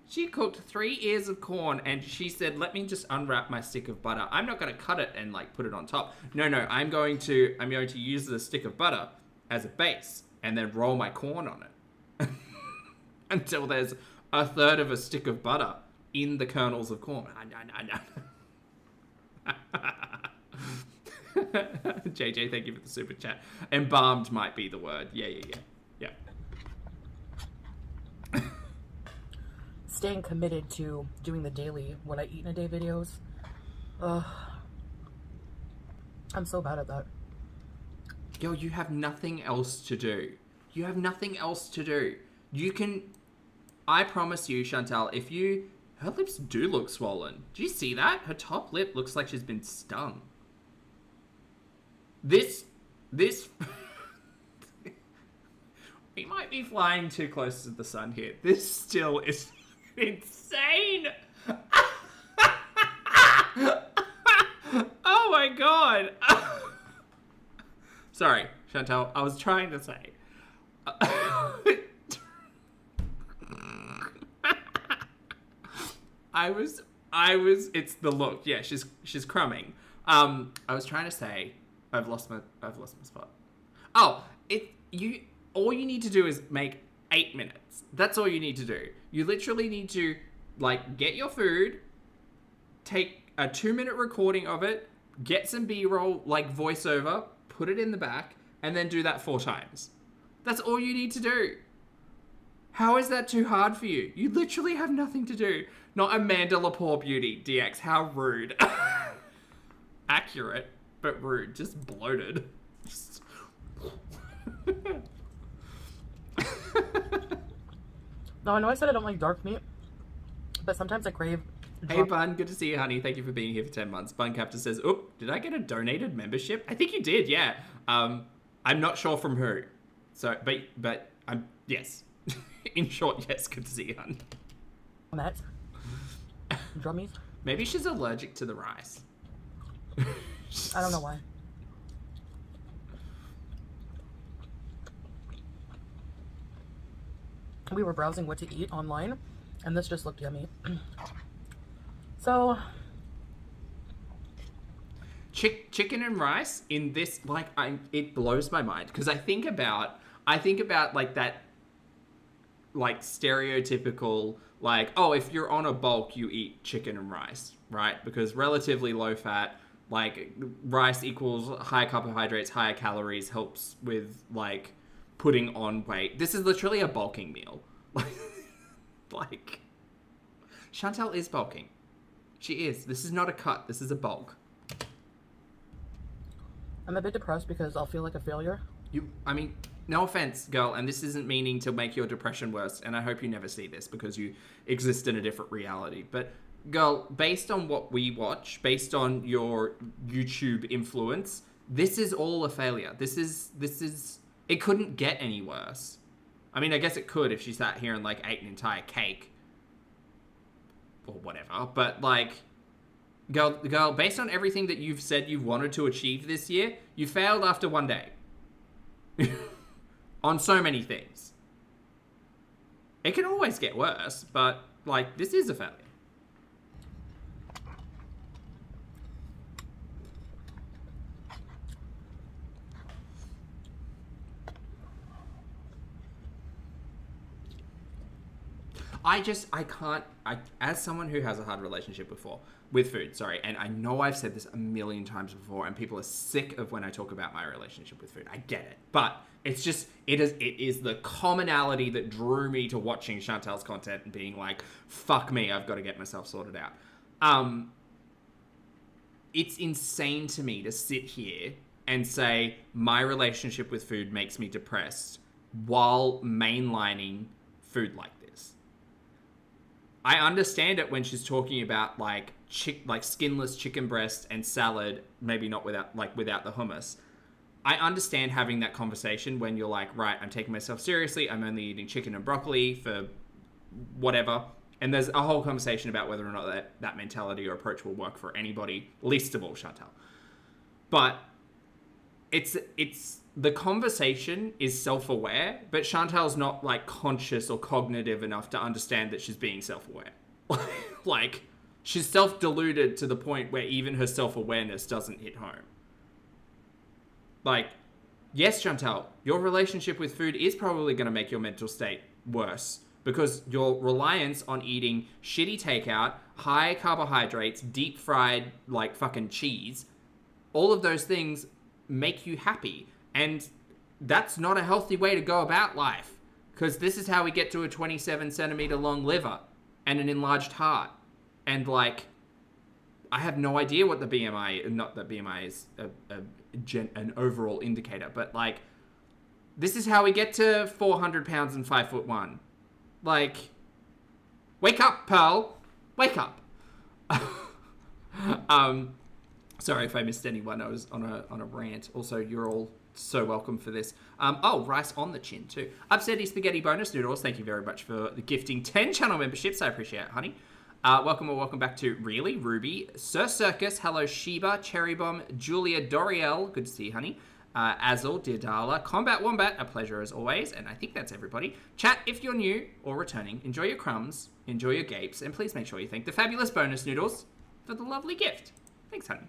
She cooked 3 ears of corn and she said, let me just unwrap my stick of butter. I'm not going to cut it and like put it on top. No, I'm going to use the stick of butter as a base and then roll my corn on it until there's 1/3 of a stick of butter in the kernels of corn. JJ, thank you for the super chat. Embalmed might be the word. Yeah. Staying committed to doing the daily what I eat in a day videos. I'm so bad at that. Yo, you have nothing else to do. You have nothing else to do. You can... I promise you, Chantal, if you... Her lips do look swollen. Do you see that? Her top lip looks like she's been stung. This... We might be flying too close to the sun here. This still is insane. Oh my god. Sorry, Chantal. I was trying to say. I was. It's the look. Yeah, she's crumbing. I was trying to say. I've lost my spot. Oh, all you need to do is make 8 minutes. That's all you need to do. You literally need to, like, get your food, take a 2-minute recording of it, get some B-roll, like, voiceover, put it in the back, and then do that 4 times. That's all you need to do. How is that too hard for you? You literally have nothing to do. Not Amanda Lepore Beauty, DX. How rude. Accurate, but rude. Just bloated. No, I know I said I don't like dark meat, but sometimes I crave... Hey, Bun, good to see you, honey. Thank you for being here for 10 months. Bun Captor says, oop, did I get a donated membership? I think you did, yeah. I'm not sure from who. So, but I'm yes. In short, yes. Good to see you, hun. That. Drummies. Maybe she's allergic to the rice. I don't know why. We were browsing what to eat online, and this just looked yummy. So, chicken and rice in this, like, it blows my mind because I think about like that, like stereotypical, like, oh, if you're on a bulk, you eat chicken and rice, right? Because relatively low fat, like rice equals high carbohydrates, higher calories, helps with like putting on weight. This is literally a bulking meal. Like, Chantal is bulking. She is. This is not a cut. This is a bulk. I'm a bit depressed because I'll feel like a failure. I mean, no offense, girl, and this isn't meaning to make your depression worse, and I hope you never see this because you exist in a different reality. But, girl, based on what we watch, based on your YouTube influence, this is all a failure. This is, it couldn't get any worse. I mean, I guess it could if she sat here and, like, ate an entire cake. Or whatever. But, like, girl, based on everything that you've said you wanted to achieve this year, you failed after one day. On so many things. It can always get worse, but, like, this is a failure. As someone who has a hard relationship with food, and I know I've said this a million times before, and people are sick of when I talk about my relationship with food. I get it. But it's just, it is the commonality that drew me to watching Chantal's content and being like, fuck me, I've got to get myself sorted out. It's insane to me to sit here and say my relationship with food makes me depressed while mainlining food like this. I understand it when she's talking about like skinless chicken breast and salad, maybe not without the hummus. I understand having that conversation when you're like, right, I'm taking myself seriously. I'm only eating chicken and broccoli for whatever. And there's a whole conversation about whether or not that mentality or approach will work for anybody, least of all Chantal. But it's the conversation is self-aware, but Chantal's not like conscious or cognitive enough to understand that she's being self-aware. Like, she's self-deluded to the point where even her self-awareness doesn't hit home. Like, yes, Chantal, your relationship with food is probably going to make your mental state worse because your reliance on eating shitty takeout, high carbohydrates, deep fried, like fucking cheese, all of those things make you happy. And that's not a healthy way to go about life because this is how we get to a 27 centimeter long liver and an enlarged heart. And like, I have no idea what the BMI, not that BMI is an overall indicator, but like, this is how we get to 400 pounds and 5'1". Like, wake up, Pearl. Wake up. Sorry if I missed anyone. I was on a rant. Also, you're all so welcome for this. Rice on the chin too. Upsetty Spaghetti Bonus Noodles, thank you very much for the gifting 10 channel memberships. I appreciate it, honey. Welcome back to Really, Ruby, Sir Circus, hello Sheba, Cherry Bomb, Julia Doriel, good to see you, honey. Azul, Dirdala, Combat Wombat, a pleasure as always, and I think that's everybody. Chat, if you're new or returning, enjoy your crumbs, enjoy your gapes, and please make sure you thank the fabulous bonus noodles for the lovely gift. Thanks, honey.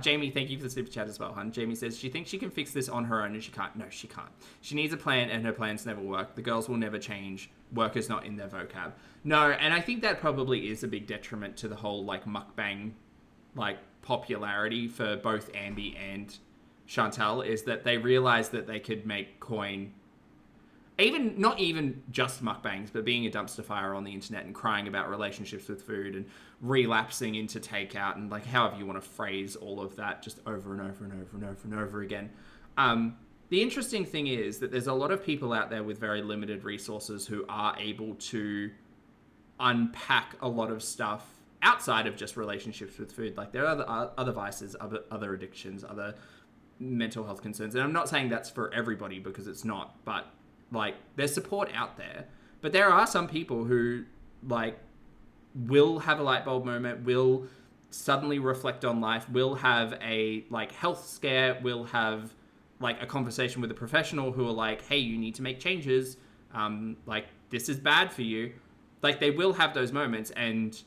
Jamie, thank you for the super chat as well, hun. Jamie says she thinks she can fix this on her own and she can't. No, she can't. She needs a plan and her plans never work. The girls will never change. Work is not in their vocab. No, and I think that probably is a big detriment to the whole, like, mukbang, like, popularity for both Ambi and Chantal, is that they realized that they could make coin, not even just mukbangs, but being a dumpster fire on the internet and crying about relationships with food and relapsing into takeout and, like, however you want to phrase all of that just over and over and over and over and over again. The interesting thing is that there's a lot of people out there with very limited resources who are able to unpack a lot of stuff outside of just relationships with food. Like, there are other vices, other addictions, other mental health concerns. And I'm not saying that's for everybody because it's not, but like there's support out there. But there are some people who like will have a light bulb moment, will suddenly reflect on life, will have a like health scare, will have like a conversation with a professional who are like, hey, you need to make changes. Like this is bad for you. Like they will have those moments and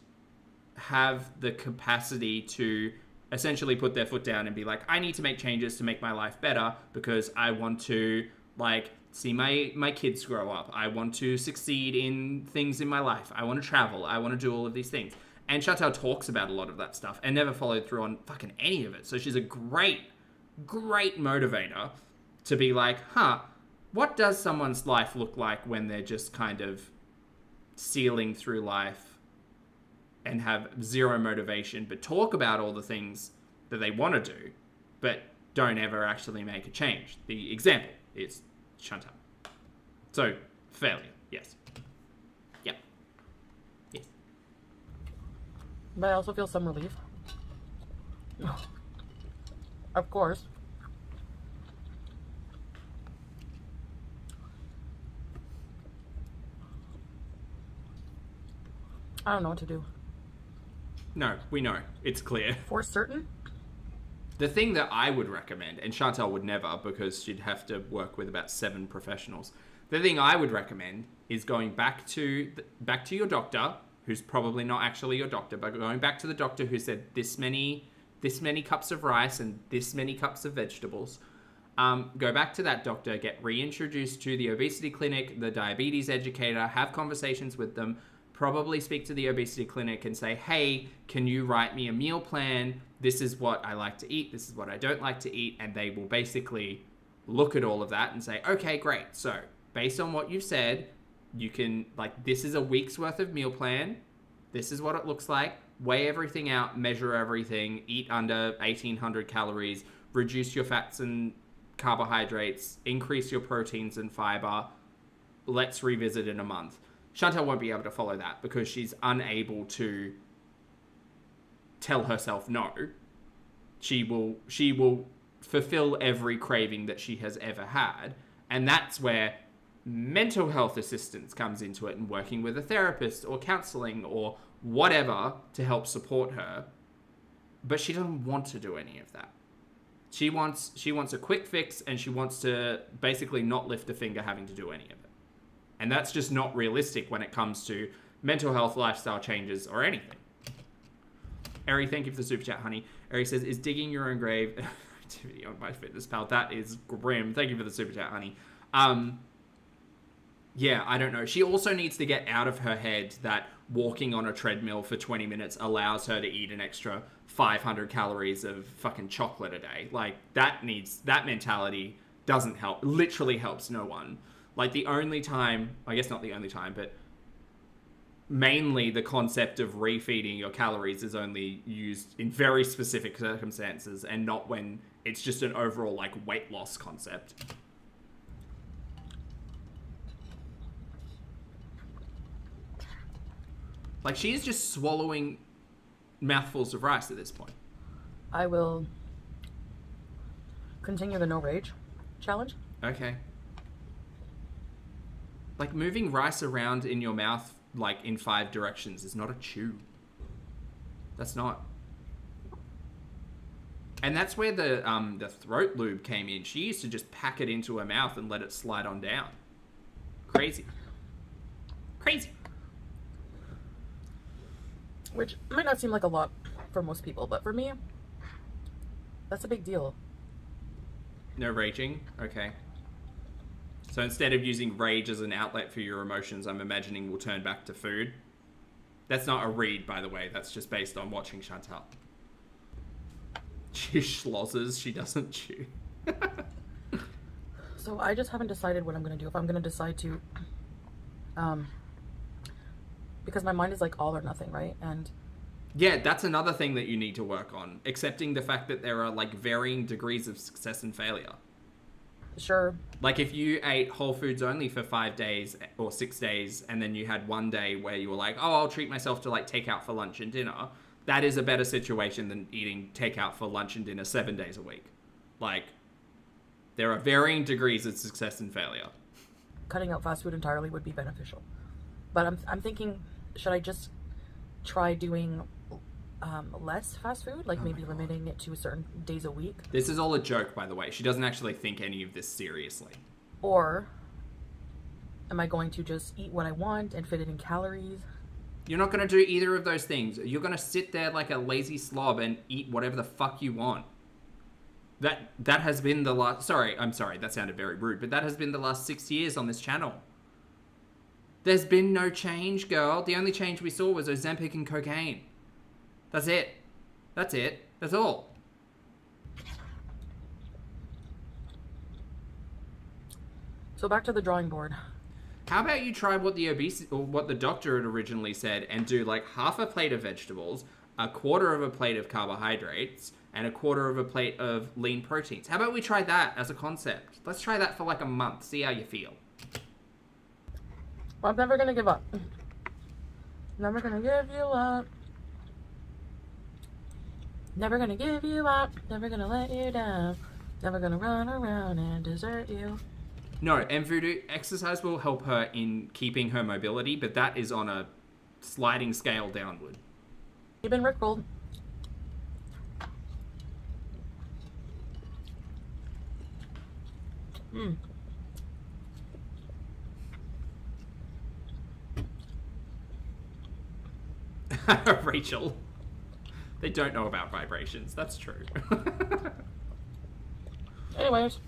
have the capacity to essentially put their foot down and be like, I need to make changes to make my life better because I want to like see my kids grow up. I want to succeed in things in my life. I want to travel. I want to do all of these things. And Chantal talks about a lot of that stuff and never followed through on fucking any of it. So she's a great motivator to be like, what does someone's life look like when they're just kind of sealing through life and have zero motivation, but talk about all the things that they want to do, but don't ever actually make a change. The example is Chantal. So, failure, yes. Yep. Yes. But I also feel some relief. Of course. I don't know what to do. No, we know. It's clear. For certain? The thing that I would recommend, and Chantal would never because she'd have to work with about 7 professionals. The thing I would recommend is going back to your doctor, who's probably not actually your doctor, but going back to the doctor who said this many cups of rice and this many cups of vegetables. Go back to that doctor, get reintroduced to the obesity clinic, the diabetes educator, have conversations with them, probably speak to the obesity clinic and say, hey, can you write me a meal plan? This is what I like to eat. This is what I don't like to eat. And they will basically look at all of that and say, okay, great. So based on what you've said, you can, like, this is a week's worth of meal plan. This is what it looks like. Weigh everything out, measure everything, eat under 1,800 calories, reduce your fats and carbohydrates, increase your proteins and fiber. Let's revisit in a month. Chantal won't be able to follow that because she's unable to tell herself no. She will fulfill every craving that she has ever had. And that's where mental health assistance comes into it and working with a therapist or counseling or whatever to help support her. But she doesn't want to do any of that. She wants a quick fix and she wants to basically not lift a finger having to do any of it. And that's just not realistic when it comes to mental health, lifestyle changes, or anything. Eri, thank you for the super chat, honey. Eri says, is digging your own grave activity on MyFitnessPal? That is grim. Thank you for the super chat, honey. Yeah, I don't know. She also needs to get out of her head that walking on a treadmill for 20 minutes allows her to eat an extra 500 calories of fucking chocolate a day. Like, that mentality doesn't help. Literally helps no one. Like, the only time, I guess not the only time, but mainly the concept of refeeding your calories is only used in very specific circumstances and not when it's just an overall, like, weight loss concept. Like, she is just swallowing mouthfuls of rice at this point. I will continue the no rage challenge. Okay. Like, moving rice around in your mouth, like, in 5 directions is not a chew. That's not. And that's where the throat lube came in. She used to just pack it into her mouth and let it slide on down. Crazy. Crazy. Which might not seem like a lot for most people, but for me, that's a big deal. No raging? Okay. So instead of using rage as an outlet for your emotions, I'm imagining we'll turn back to food. That's not a read, by the way. That's just based on watching Chantal. She schlozzes. She doesn't chew. So I just haven't decided what I'm going to do. If I'm going to decide to... because my mind is like all or nothing, right? And... yeah, that's another thing that you need to work on. Accepting the fact that there are, like, varying degrees of success and failure. Sure. Like, if you ate Whole Foods only for 5 days or 6 days, and then you had one day where you were like, oh, I'll treat myself to, like, takeout for lunch and dinner, that is a better situation than eating takeout for lunch and dinner 7 days a week. Like, There are varying degrees of success and failure. Cutting out fast food entirely would be beneficial. But I'm thinking, should I just try doing less fast food? Like maybe limiting it to certain days a week? This is all a joke, by the way. She doesn't actually think any of this seriously. Or am I going to just eat what I want and fit it in calories? You're not going to do either of those things. You're going to sit there like a lazy slob and eat whatever the fuck you want. That has been the last... I'm sorry, that sounded very rude, but that has been the last 6 years on this channel. There's been no change, girl. The only change we saw was Ozempic and cocaine. That's it. That's it. That's all. So back to the drawing board. How about you try what the doctor had originally said and do like half a plate of vegetables, a quarter of a plate of carbohydrates, and a quarter of a plate of lean proteins? How about we try that as a concept? Let's try that for like a month. See how you feel. Well, I'm never gonna give up. Never gonna give you up. Never gonna give you up. Never gonna let you down. Never gonna run around and desert you. No, and Voodoo, exercise will help her in keeping her mobility, but that is on a sliding scale downward. You've been rickrolled. Rachel. They don't know about vibrations. That's true. Anyways.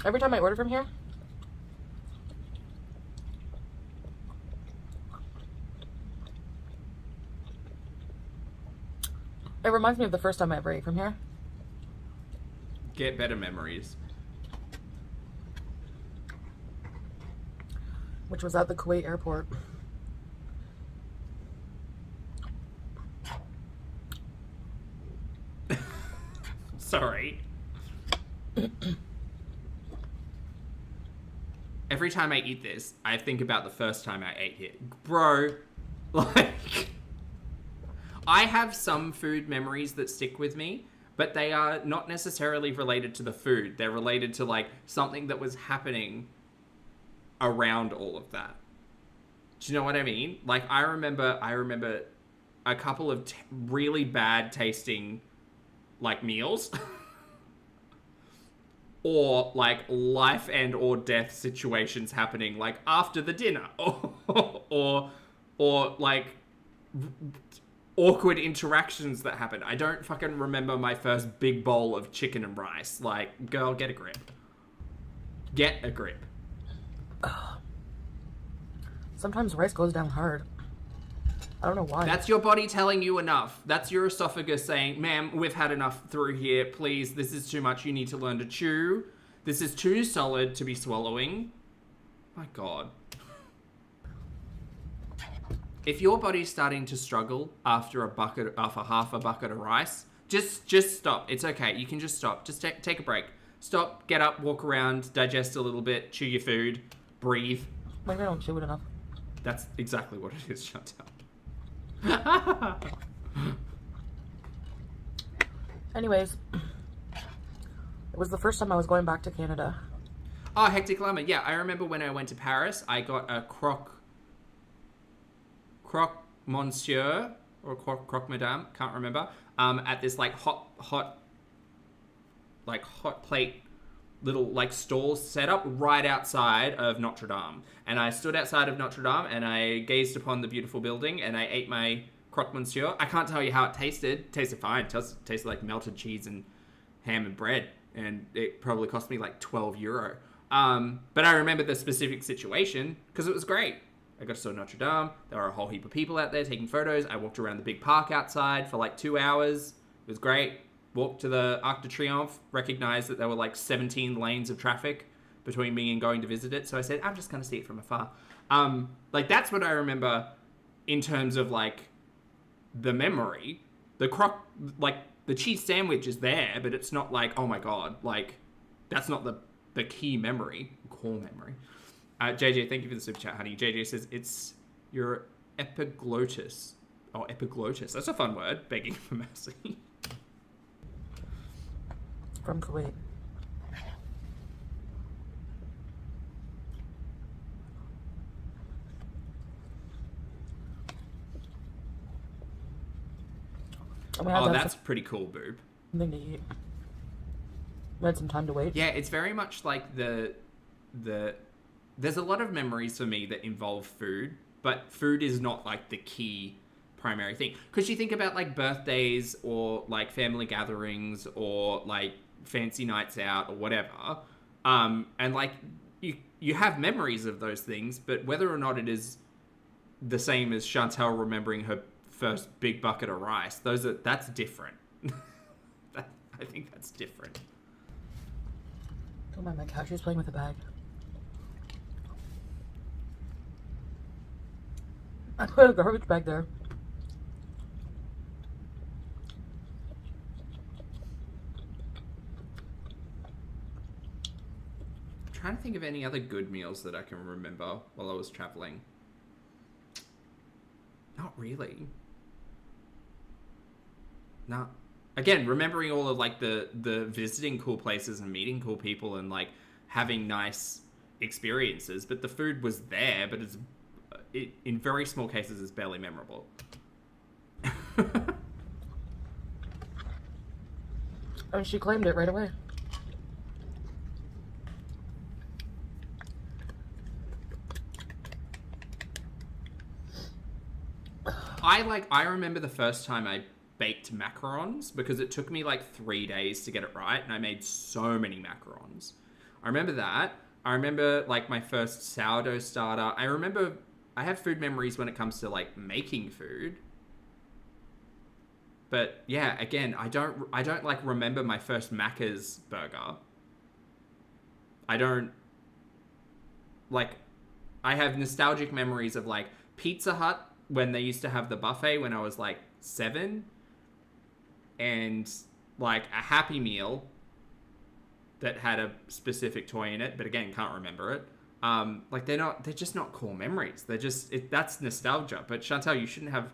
Every time I order from here, it reminds me of the first time I ever ate from here. Get better memories. Which was at the Kuwait airport. Sorry. Every time I eat this, I think about the first time I ate it. Bro, like... I have some food memories that stick with me, but they are not necessarily related to the food. They're related to, like, something that was happening around all of that. Do you know what I mean? Like, I remember a couple of really bad tasting, like, meals. Or, like, life and or death situations happening, like, after the dinner. Or like, awkward interactions that happened. I don't fucking remember my first big bowl of chicken and rice. Like, girl, get a grip. Get a grip. Sometimes rice goes down hard. I don't know why. That's your body telling you enough. That's your esophagus saying, ma'am, we've had enough through here. Please, this is too much. You need to learn to chew. This is too solid to be swallowing. My God. If your body's starting to struggle after half a bucket of rice, just stop. It's okay. You can just stop. Just take a break. Stop, get up, walk around, digest a little bit, chew your food, breathe. Maybe I don't chew it enough. That's exactly what it is, Chantal. Anyways, it was the first time I was going back to Canada. Oh, Hectic Llama. Yeah, I remember when I went to Paris, I got a croque monsieur or croque madame, can't remember, at this like hot plate little like stalls set up right outside of Notre Dame. And I stood outside of Notre Dame and I gazed upon the beautiful building and I ate my croque monsieur. I can't tell you how it tasted. It tasted fine. It tasted like melted cheese and ham and bread. And it probably cost me like €12. But I remember the specific situation because it was great. I got to saw Notre Dame. There were a whole heap of people out there taking photos. I walked around the big park outside for like 2 hours. It was great. Walked to the Arc de Triomphe, recognized that there were like 17 lanes of traffic between me and going to visit it. So I said, I'm just going to see it from afar. Like, that's what I remember in terms of like the memory. Like the cheese sandwich is there, but it's not like, oh my God, like that's not the key memory, core memory. JJ, thank you for the super chat, honey. JJ says it's your epiglottis. Oh, epiglottis. That's a fun word. Begging for mercy. from Kuwait. Oh, that's pretty cool, boob. Something to eat. We had some time to wait. Yeah, it's very much like the there's a lot of memories for me that involve food, but food is not like the key primary thing. Because you think about like birthdays or like family gatherings or like fancy nights out or whatever, and like you have memories of those things, but whether or not it is the same as Chantal remembering her first big bucket of rice, that's different. I think that's different. Don't mind my cat, she's playing with a bag. I put a garbage bag there. I'm trying to think of any other good meals that I can remember while I was traveling. Not really. No. Again, remembering all of like the visiting cool places and meeting cool people and like having nice experiences, but the food was there, but in very small cases it's barely memorable. And she claimed it right away. I remember the first time I baked macarons because it took me like 3 days to get it right, and I made so many macarons. I remember that. I remember like my first sourdough starter. I have food memories when it comes to like making food. But yeah, again, I don't like remember my first Macca's burger. I don't like I have nostalgic memories of like Pizza Hut when they used to have the buffet when I was like 7, and like a Happy Meal that had a specific toy in it, but again, can't remember it. Like they're just not cool memories. That's nostalgia. But Chantal, you shouldn't have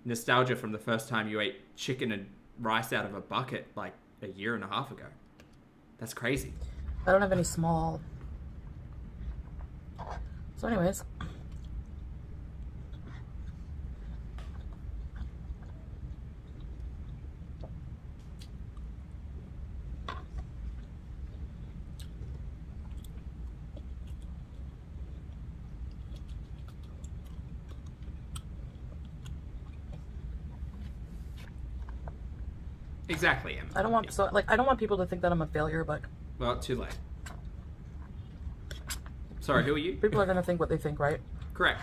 nostalgia from the first time you ate chicken and rice out of a bucket like a year and a half ago. That's crazy. I don't have any small. So anyways. Exactly, Emma. I don't want people to think that I'm a failure, but Well, too late. Sorry, who are you? people are gonna think what they think, right? Correct.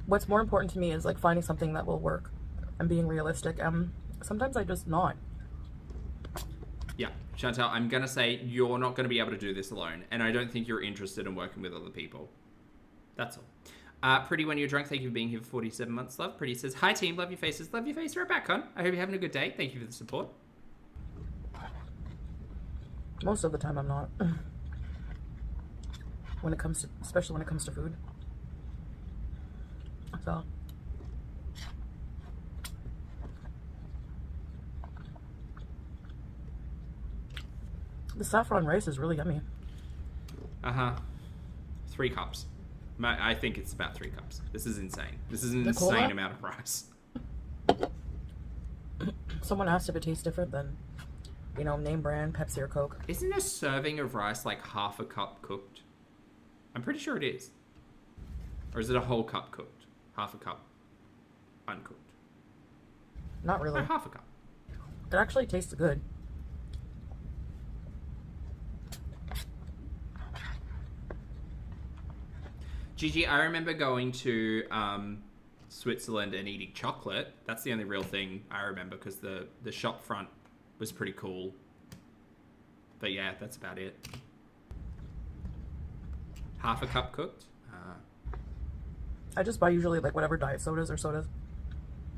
What's more important to me is like finding something that will work and being realistic. Sometimes I just not. Yeah, Chantal, I'm going to say you're not going to be able to do this alone, and I don't think you're interested in working with other people. That's all. Pretty, when you're drunk, thank you for being here for 47 months, love. Pretty says, hi team, love your faces, love your face right back, hon. I hope you're having a good day. Thank you for the support. Most of the time I'm not. Especially when it comes to food. So. The saffron rice is really yummy. 3 cups. I think it's about 3 cups. This is insane. This is an Nicola? insane amount of rice. Someone asked if it tastes different than, name brand, Pepsi or Coke. Isn't a serving of rice like half a cup cooked? I'm pretty sure it is. Or is it a whole cup cooked? Half a cup uncooked? Not really. No, half a cup. It actually tastes good. Gigi, I remember going to Switzerland and eating chocolate. That's the only real thing I remember because the shop front was pretty cool. But yeah, that's about it. Half a cup cooked? I just buy usually like whatever diet sodas or sodas.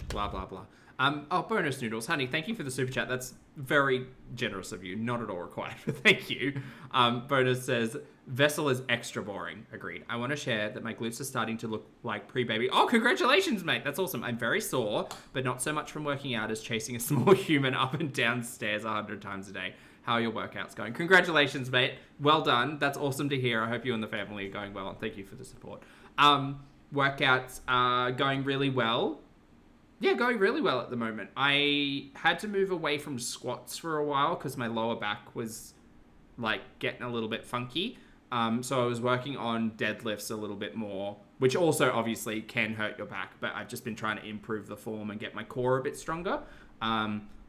blah, blah, blah. Oh, bonus noodles. Honey, thank you for the super chat. That's very generous of you. Not at all required, but thank you. Bonus says, vessel is extra boring. Agreed. I want to share that my glutes are starting to look like pre-baby. Oh, congratulations, mate. That's awesome. I'm very sore, but not so much from working out as chasing a small human up and down stairs 100 times a day. How are your workouts going? Congratulations, mate. Well done. That's awesome to hear. I hope you and the family are going well, and thank you for the support. Workouts are going really well. Yeah, going really well at the moment. I had to move away from squats for a while because my lower back was like getting a little bit funky. So I was working on deadlifts a little bit more, which also obviously can hurt your back, but I've just been trying to improve the form and get my core a bit stronger.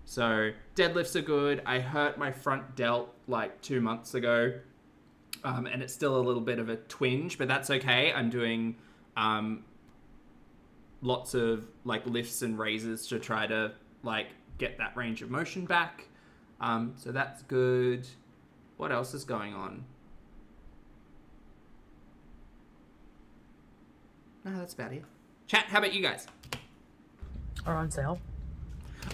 So deadlifts are good. I hurt my front delt like 2 months ago, and it's still a little bit of a twinge, but that's okay. I'm doing lots of like lifts and raises to try to like get that range of motion back. So that's good. What else is going on? No, that's about it. Chat, how about you guys? Are on sale.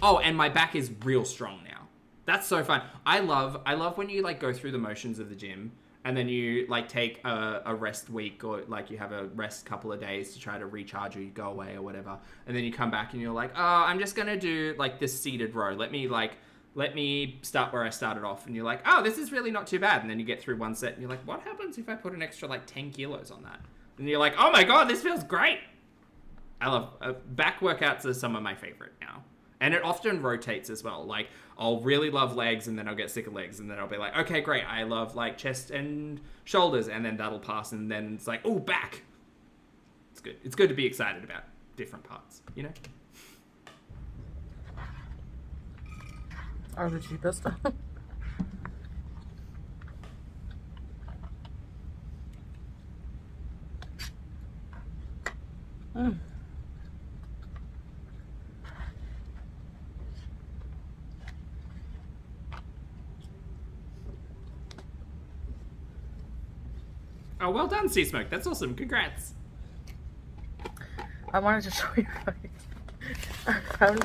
Oh, and my back is real strong now. That's so fun. I love when you like go through the motions of the gym and then you like take a rest week or like you have a rest couple of days to try to recharge or you go away or whatever. And then you come back and you're like, oh, I'm just going to do like this seated row. Let me start where I started off. And you're like, oh, this is really not too bad. And then you get through one set and you're like, what happens if I put an extra like 10 kilos on that? And you're like, oh my God, this feels great. I love back workouts are some of my favorite now. And it often rotates as well. Like, I'll really love legs, and then I'll get sick of legs, and then I'll be like, okay, great, I love, like, chest and shoulders, and then that'll pass, and then it's like, oh, back. It's good. It's good to be excited about different parts, you know? Are the cheapest. Oh, well done, Sea Smoke. That's awesome. Congrats. I wanted to show you guys.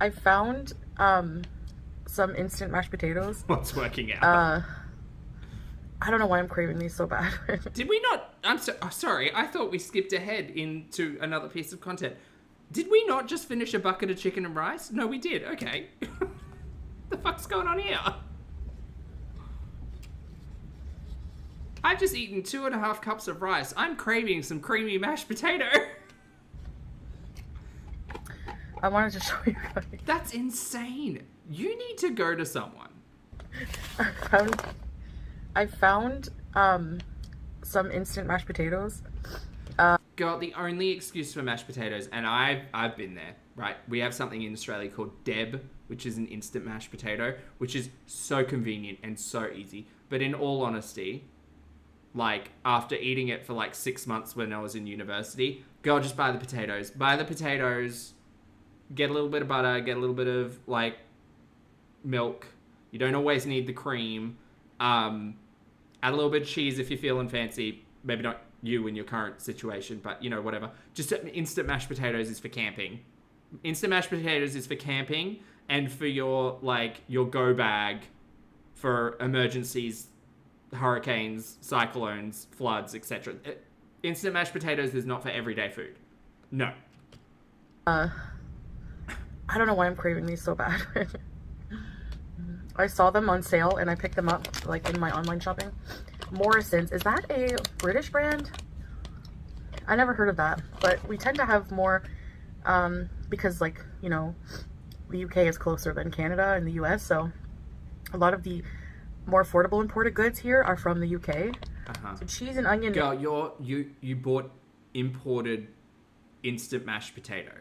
I found some instant mashed potatoes. What's working out? I don't know why I'm craving these so bad. Did we not? Sorry. I thought we skipped ahead into another piece of content. Did we not just finish a bucket of chicken and rice? No, we did. Okay. The fuck's going on here? I've just eaten 2.5 cups of rice. I'm craving some creamy mashed potato. I wanted to show you guys. That's insane. You need to go to someone. I found some instant mashed potatoes. Girl, the only excuse for mashed potatoes, and I've been there, right? We have something in Australia called Deb, which is an instant mashed potato, which is so convenient and so easy. But in all honesty, like after eating it for like 6 months when I was in university, girl, just buy the potatoes. Buy the potatoes, get a little bit of butter, get a little bit of like milk. You don't always need the cream. Add a little bit of cheese if you're feeling fancy. Maybe not you in your current situation, but you know, whatever. Just instant mashed potatoes is for camping. Instant mashed potatoes is for camping and for your like your go bag for emergencies, hurricanes, cyclones, floods, etc. Instant mashed potatoes is not for everyday food. No. I don't know why I'm craving these so bad. I saw them on sale and I picked them up like in my online shopping. Morrison's, is that a British brand? I never heard of that, but we tend to have more because like, you know, the UK is closer than Canada and the US, so a lot of the more affordable imported goods here are from the UK. So cheese and onion. Girl, you bought imported instant mashed potato.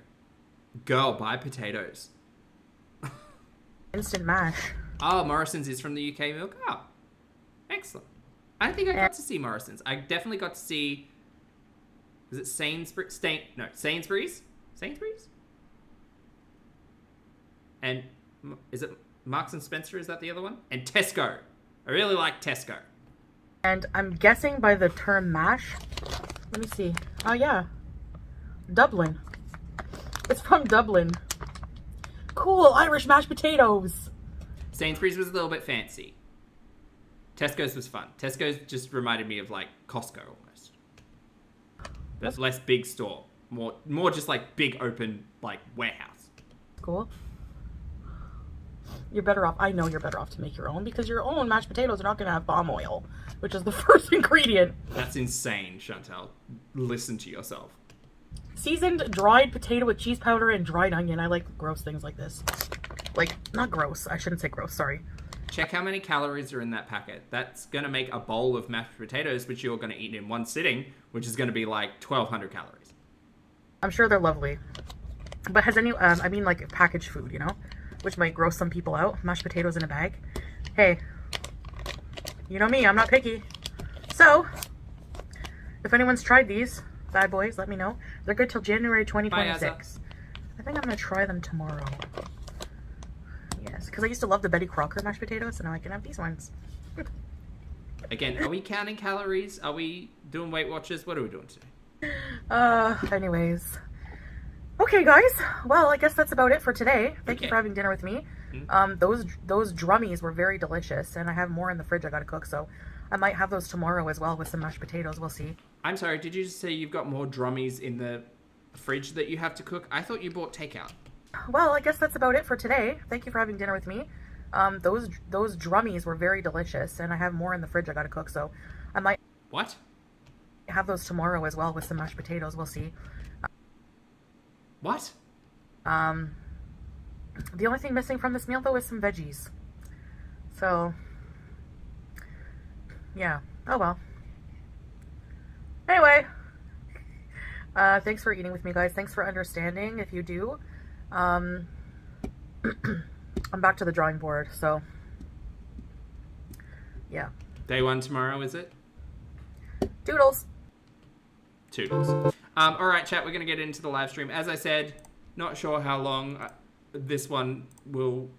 Girl, buy potatoes. Instant mash. Oh, Morrison's is from the UK milk. Oh, excellent. I don't think I got to see Morrison's. I definitely got to see. Was it Sainsbury's? Sainsbury's. Sainsbury's. And is it Marks and Spencer? Is that the other one? And Tesco. I really like Tesco. And I'm guessing by the term mash. Let me see. Oh yeah, Dublin. It's from Dublin. Cool, Irish mashed potatoes. Sainsbury's was a little bit fancy. Tesco's was fun. Tesco's just reminded me of like Costco almost. But less big store. More just like big open like warehouse. Cool. You're better off. I know you're better off to make your own because your own mashed potatoes are not going to have palm oil, which is the first ingredient. That's insane, Chantal. Listen to yourself. Seasoned dried potato with cheese powder and dried onion. I like gross things like this. Like, not gross. I shouldn't say gross, sorry. Check how many calories are in that packet. That's going to make a bowl of mashed potatoes, which you're going to eat in one sitting, which is going to be like 1,200 calories. I'm sure they're lovely. But has any, I mean like packaged food, you know? Which might gross some people out. Mashed potatoes in a bag. Hey, you know me, I'm not picky. So, if anyone's tried these bad boys, let me know. They're good till January 2026. I think I'm going to try them tomorrow. Yes, because I used to love the Betty Crocker mashed potatoes, and now I can have these ones. Again, are we counting calories? Are we doing Weight Watchers? What are we doing today? Anyways. Okay, guys. Well, I guess that's about it for today. Thank you for having dinner with me. Those drummies were very delicious, and I have more in the fridge I gotta cook, so I might have those tomorrow as well with some mashed potatoes. We'll see. I'm sorry, did you just say you've got more drummies in the fridge that you have to cook? I thought you bought takeout. Well, I guess that's about it for today. Thank you for having dinner with me. Those drummies were very delicious, and I have more in the fridge I gotta cook, so I might... What? Have those tomorrow as well with some mashed potatoes. We'll see. What? The only thing missing from this meal, though, is some veggies. So, yeah. Oh, well. Anyway. Thanks for eating with me, guys. Thanks for understanding, if you do. I'm back to the drawing board, so, yeah. Day one tomorrow, is it? Doodles. Toodles. All right, chat, we're going to get into the live stream. As I said, not sure how long this one will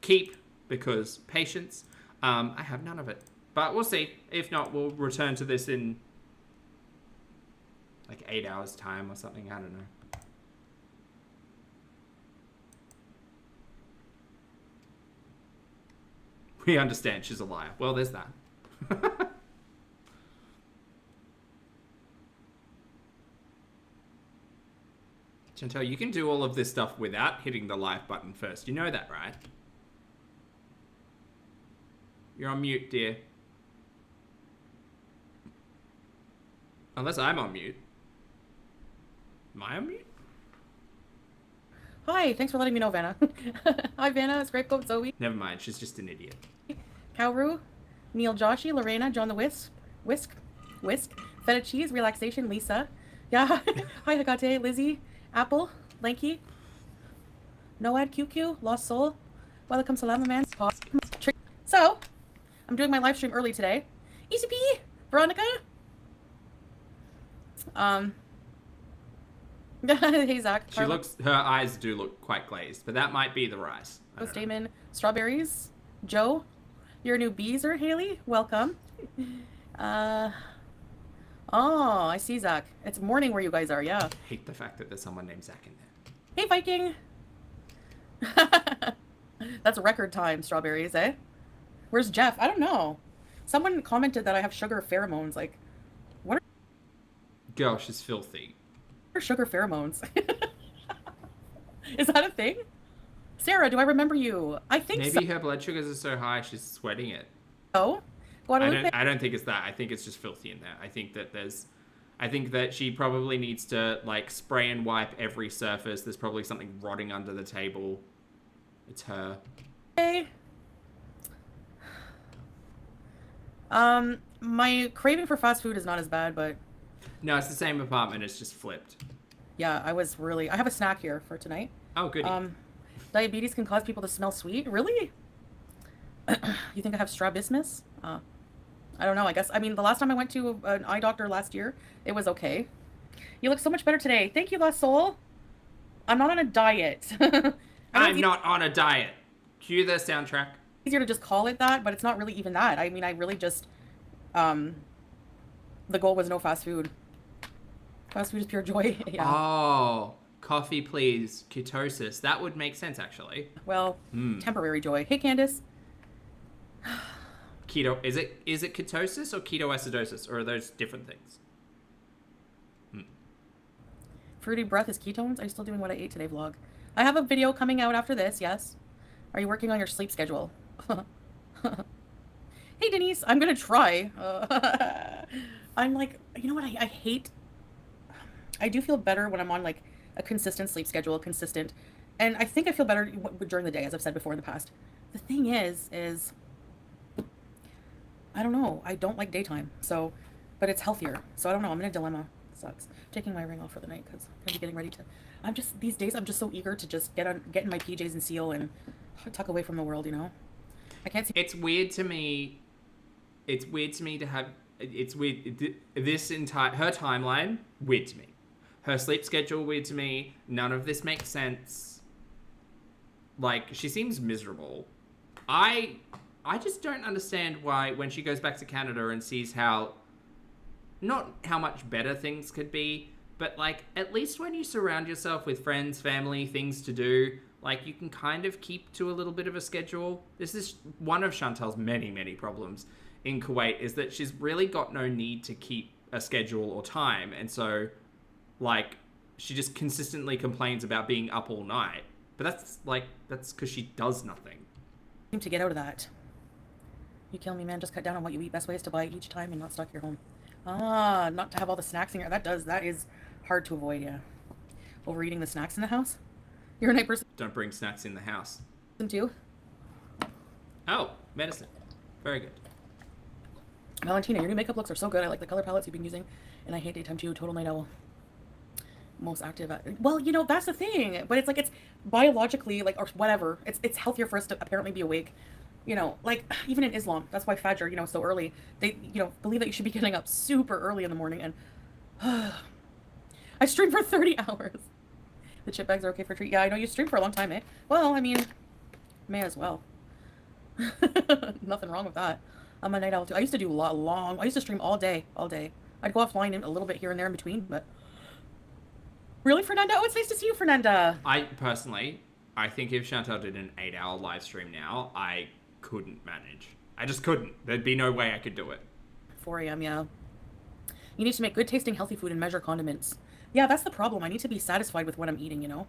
keep because patience. I have none of it, but we'll see. If not, we'll return to this in like 8 hours time or something. I don't know. We understand she's a liar. Well, there's that. Chantal, you can do all of this stuff without hitting the live button first. You know that, right? You're on mute, dear. Unless I'm on mute. Am I on mute? Hi, thanks for letting me know, Vanna. Hi, Vanna. It's Grape Goat Zoe. Never mind, she's just an idiot. Cowroo, Neil Joshi, Lorena, John the Whisk, Feta Cheese, Relaxation, Lisa. Yeah, hi, Hagate, Lizzie. Apple, Lanky, Noad, QQ, Lost Soul, Welcome Salama Man, So, I'm doing my live stream early today. ECP, Veronica. Hey Zach. Her eyes do look quite glazed, but that might be the rice. Damon, Strawberries, Joe, your new beezer, Haley, welcome. Oh, I see Zach. It's morning where you guys are, yeah. I hate the fact that there's someone named Zach in there. Hey, Viking! That's a record time, Strawberries, eh? Where's Jeff? I don't know. Someone commented that I have sugar pheromones. Like, what are... Gosh, it's filthy. What are sugar pheromones? Is that a thing? Sarah, do I remember you? I think Maybe her blood sugars are so high she's sweating it. Oh? I don't think it's that. I think it's just filthy in there. I think that she probably needs to like spray and wipe every surface. There's probably something rotting under the table. It's her. Hey. My craving for fast food is not as bad, but no, it's the same apartment. It's just flipped. Yeah, I have a snack here for tonight. Oh, goody. Diabetes can cause people to smell sweet. Really? You think I have strabismus? I don't know, I guess. I mean, the last time I went to an eye doctor last year, it was okay. You look so much better today. Thank you, Lost Soul. I'm not on a diet. I'm not on a diet. Cue the soundtrack. Easier to just call it that, but it's not really even that. I mean, I really just, the goal was no fast food. Fast food is pure joy. Yeah. Oh, coffee, please. Ketosis. That would make sense, actually. Well, temporary joy. Hey, Candace. Keto. Is it ketosis or ketoacidosis, or are those different things? Fruity breath is ketones. Are you still doing what I ate today vlog? I have a video coming out after this, yes. Are you working on your sleep schedule? Hey, Denise. I'm going to try. I'm like, you know what? I hate... I do feel better when I'm on like a consistent sleep schedule, and I think I feel better during the day, as I've said before in the past. The thing is I don't know. I don't like daytime, so, but it's healthier. So I don't know. I'm in a dilemma. It sucks. Taking my ring off for the night because I'm gonna be getting ready to. These days I'm just so eager to just get in my PJs and seal and tuck away from the world. You know, I can't see. It's weird to me. It's weird to me to have. It's weird. Her timeline weird to me. Her sleep schedule weird to me. None of this makes sense. Like, she seems miserable. I just don't understand why, when she goes back to Canada and sees not how much better things could be, but like, at least when you surround yourself with friends, family, things to do, like, you can kind of keep to a little bit of a schedule. This is one of Chantal's many, many problems in Kuwait, is that she's really got no need to keep a schedule or time, and so, like, she just consistently complains about being up all night. But that's because she does nothing. To get out of that. You kill me, man. Just cut down on what you eat. Best way is to buy each time and not stock your home. Not to have all the snacks in here. That is hard to avoid, yeah. Overeating the snacks in the house? You're a night person Don't bring snacks in the house. too? Oh, medicine. Very good. Valentina, your new makeup looks are so good. I like the color palettes you've been using. And I hate daytime too. Total night owl. Most active. Well, you know, that's the thing. But it's like, it's biologically, like, or whatever. It's healthier for us to apparently be awake. You know, like, even in Islam, that's why Fajr, you know, so early. They, you know, believe that you should be getting up super early in the morning. And I streamed for 30 hours. The chip bags are okay for treat. Yeah, I know you streamed for a long time, eh? Well, I mean, may as well. Nothing wrong with that. I'm a night owl too. I used to do I used to stream all day. I'd go offline in a little bit here and there in between, but... Really, Fernanda? Oh, it's nice to see you, Fernanda. I think if Chantal did an 8-hour live stream now, I couldn't manage. I just couldn't. There'd be no way I could do it. 4 a.m., yeah. You need to make good tasting healthy food and measure condiments. Yeah, that's the problem. I need to be satisfied with what I'm eating, you know?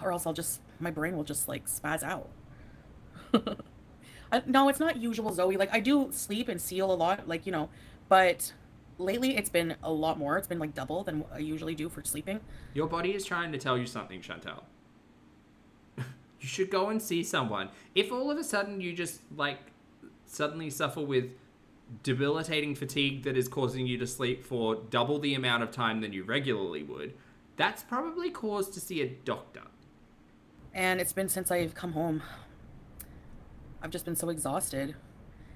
Or else my brain will just, like, spaz out. No, it's not usual, Zoe. Like, I do sleep and seal a lot, like, you know, but... Lately, it's been a lot more. It's been like double than what I usually do for sleeping. Your body is trying to tell you something, Chantal. You should go and see someone. If all of a sudden you just, like, suddenly suffer with debilitating fatigue that is causing you to sleep for double the amount of time than you regularly would, that's probably cause to see a doctor. And it's been since I've come home. I've just been so exhausted.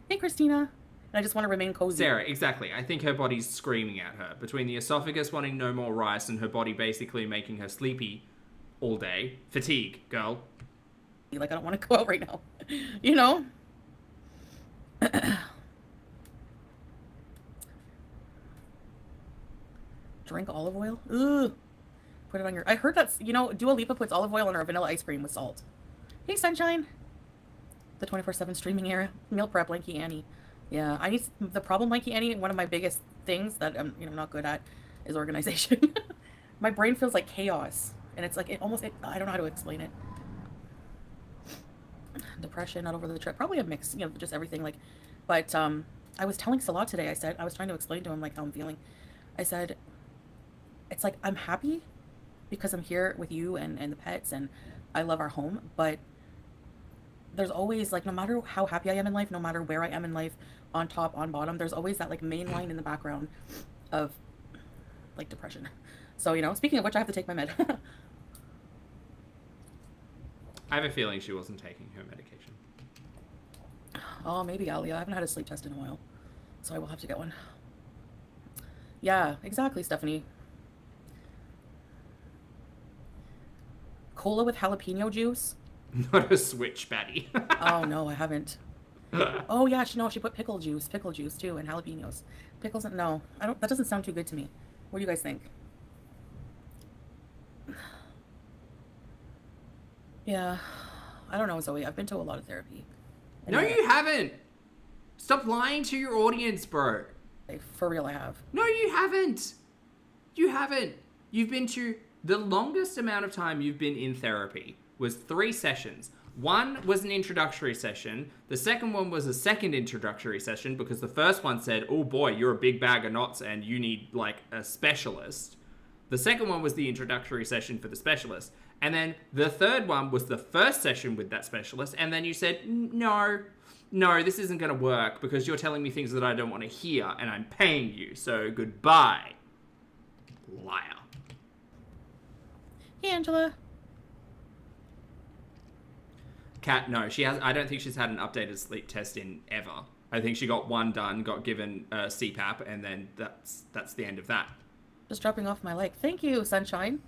Hey, Christina. And I just want to remain cozy. Sarah, exactly. I think her body's screaming at her. Between the esophagus wanting no more rice and her body basically making her sleepy all day. Fatigue, girl. Like, I don't want to go out right now. You know? Drink olive oil? Ugh. Put it on your... I heard that's... You know, Dua Lipa puts olive oil on her vanilla ice cream with salt. Hey, Sunshine. The 24/7 streaming era. Meal prep, Lanky Annie. Yeah, I need the problem, Lanky Annie. One of my biggest things that I'm, you know, not good at is organization. My brain feels like chaos, and it's like I don't know how to explain it. Depression, not over the trip, probably a mix, you know, just everything. Like, but I was telling Salah today. I was trying to explain to him like how I'm feeling. I said, it's like I'm happy because I'm here with you and the pets, and I love our home, but there's always, like, no matter how happy I am in life, no matter where I am in life, on top, on bottom, there's always that, like, main line in the background of, like, depression. So, you know, speaking of which, I have to take my med. I have a feeling she wasn't taking her medication. Oh, maybe, Alia. I haven't had a sleep test in a while, so I will have to get one. Yeah, exactly, Stephanie. Cola with jalapeno juice? Not a switch, Patty. Oh, no, I haven't. Oh, yeah, she put pickle juice too, and jalapenos. Pickles, no, that doesn't sound too good to me. What do you guys think? Yeah. I don't know, Zoe. I've been to a lot of therapy. No, you haven't. Stop lying to your audience, bro. For real, I have. No, you haven't. You haven't. You've been to... The longest amount of time you've been in therapy was 3 sessions. One was an introductory session. The second one was a second introductory session because the first one said, oh boy, you're a big bag of knots and you need like a specialist. The second one was the introductory session for the specialist. And then the third one was the first session with that specialist. And then you said, no, this isn't going to work because you're telling me things that I don't want to hear and I'm paying you. So goodbye. Liar. Hey, Angela. Kat, no, she has. I don't think she's had an updated sleep test in ever. I think she got one done, got given CPAP, and then that's the end of that. Just dropping off my like. Thank you, Sunshine.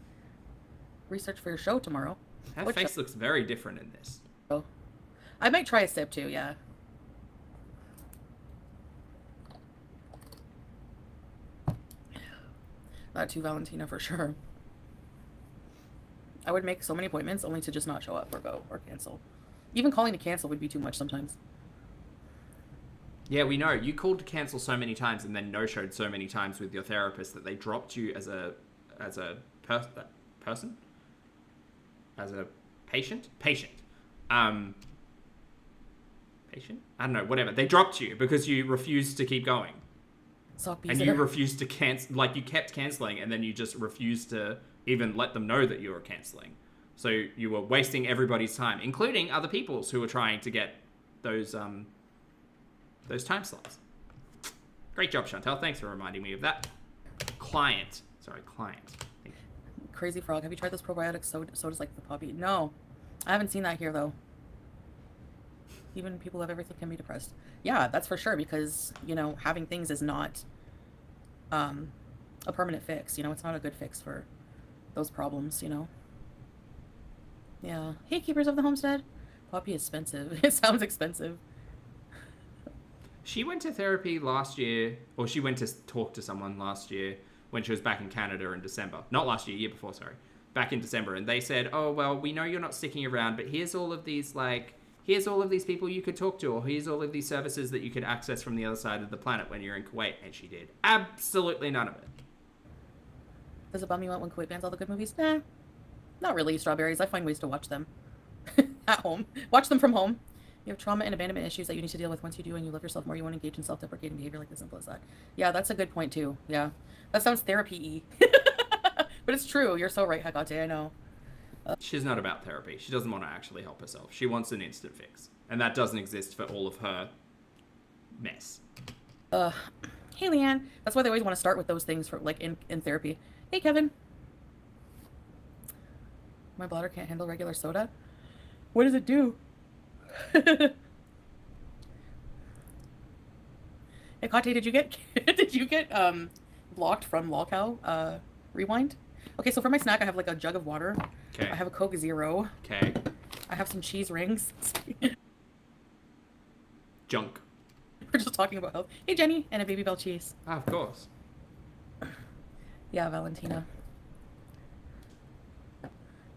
Research for your show tomorrow. Her face looks very different in this. Oh, I might try a sip too. Yeah. That too, Valentina, for sure. I would make so many appointments only to just not show up or go or cancel. Even calling to cancel would be too much sometimes. Yeah, we know. You called to cancel so many times and then no-showed so many times with your therapist that they dropped you as a person? As a patient? Patient. Patient? I don't know, whatever. They dropped you because you refused to keep going. And you refused to cancel, like you kept cancelling and then you just refused to even let them know that you were cancelling. So you were wasting everybody's time, including other people's who were trying to get those time slots. Great job, Chantel. Thanks for reminding me of that. Client. Crazy Frog, have you tried those probiotic sodas like the puppy? No. I haven't seen that here, though. Even people who have everything can be depressed. Yeah, that's for sure, because, you know, having things is not a permanent fix. You know, it's not a good fix for those problems, you know? Yeah. Hey, Keepers of the Homestead. Poppy is expensive. It sounds expensive. She went to therapy last year, or she went to talk to someone last year when she was back in Canada in December. Not last year, year before, sorry. Back in December. And they said, oh, well, we know you're not sticking around, but here's all of these, like, here's all of these people you could talk to, or here's all of these services that you could access from the other side of the planet when you're in Kuwait. And she did absolutely none of it. Does it bum you out when Kuwait bans all the good movies? Nah. Not really, Strawberries. I find ways to watch them. At home. Watch them from home. You have trauma and abandonment issues that you need to deal with. Once you do and you love yourself more, you won't engage in self-deprecating behavior like as simple as that. Yeah, that's a good point, too. Yeah. That sounds therapy-y. But it's true. You're so right, Hekate. I know. She's not about therapy. She doesn't want to actually help herself. She wants an instant fix. And that doesn't exist for all of her mess. Hey, Leanne. That's why they always want to start with those things for like in therapy. Hey, Kevin. My bladder can't handle regular soda. What does it do? Hey, Kate, did you get blocked from Lolcow Rewind? Okay, so for my snack I have like a jug of water. Okay. I have a Coke Zero. Okay. I have some cheese rings. Junk. We're just talking about health. Hey, Jenny, and a Baby Bell cheese. Ah, of course. Yeah, Valentina.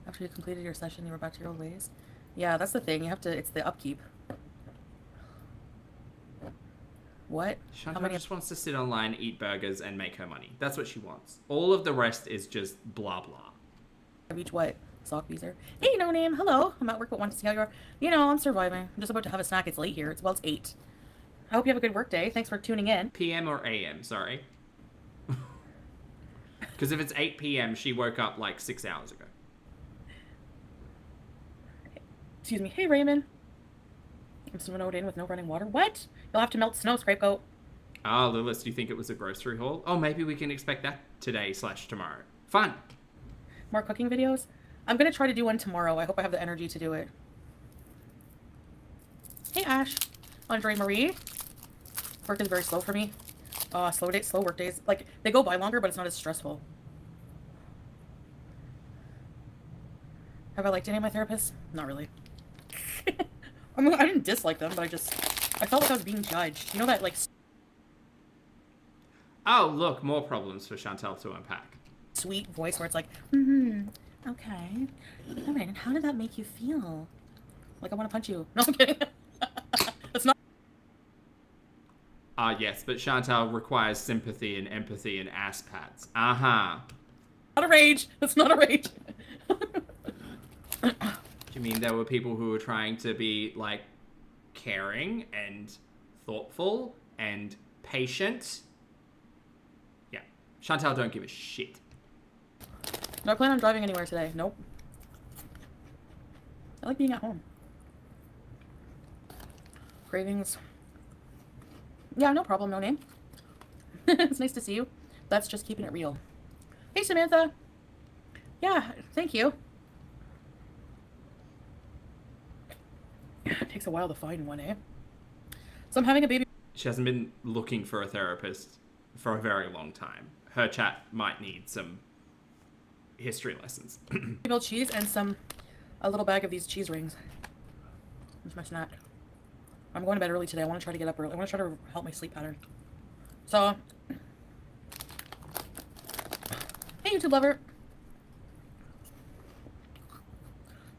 After you completed your session, you were back to your old ways. Yeah, that's the thing. You have to. It's the upkeep. What? Chantal just wants to sit online, eat burgers, and make her money. That's what she wants. All of the rest is just blah blah. Each what? Sock beezer. Hey, no name. Hello. I'm at work but want to see how you are. You know, I'm surviving. I'm just about to have a snack. It's late here. It's 8. I hope you have a good work day. Thanks for tuning in. PM or AM, sorry. Because if it's 8 PM, she woke up like 6 hours ago. Excuse me. Hey, Raymond. I'm snowed in with no running water. What? You'll have to melt snow, Scapegoat. Ah, Lilith, do you think it was a grocery haul? Oh, maybe we can expect that today/tomorrow. Fun. More cooking videos? I'm going to try to do one tomorrow. I hope I have the energy to do it. Hey, Ash. Andre Marie. Work is very slow for me. Slow work days. Like, they go by longer, but it's not as stressful. Have I liked any of my therapists? Not really. I mean, I didn't dislike them, but I felt like I was being judged. You know that, like... Oh, look, more problems for Chantal to unpack. Sweet voice where it's like, Okay. All right, and how did that make you feel? Like I want to punch you. No, I'm kidding. That's not. Yes, but Chantal requires sympathy and empathy and ass pats. Uh-huh. Not a rage. That's not a rage. Do you mean there were people who were trying to be, like, caring and thoughtful and patient? Yeah. Chantal don't give a shit. Do I plan on driving anywhere today? Nope. I like being at home. Cravings. Yeah, no problem, no name. It's nice to see you. That's just keeping it real. Hey, Samantha. Yeah, thank you. It takes a while to find one, eh? So I'm having a baby. She hasn't been looking for a therapist for a very long time. Her chat might need some history lessons. Build cheese and a little bag of these cheese rings. That's my snack. I'm going to bed early today. I want to try to get up early. I want to try to help my sleep pattern. So, hey, YouTube lover.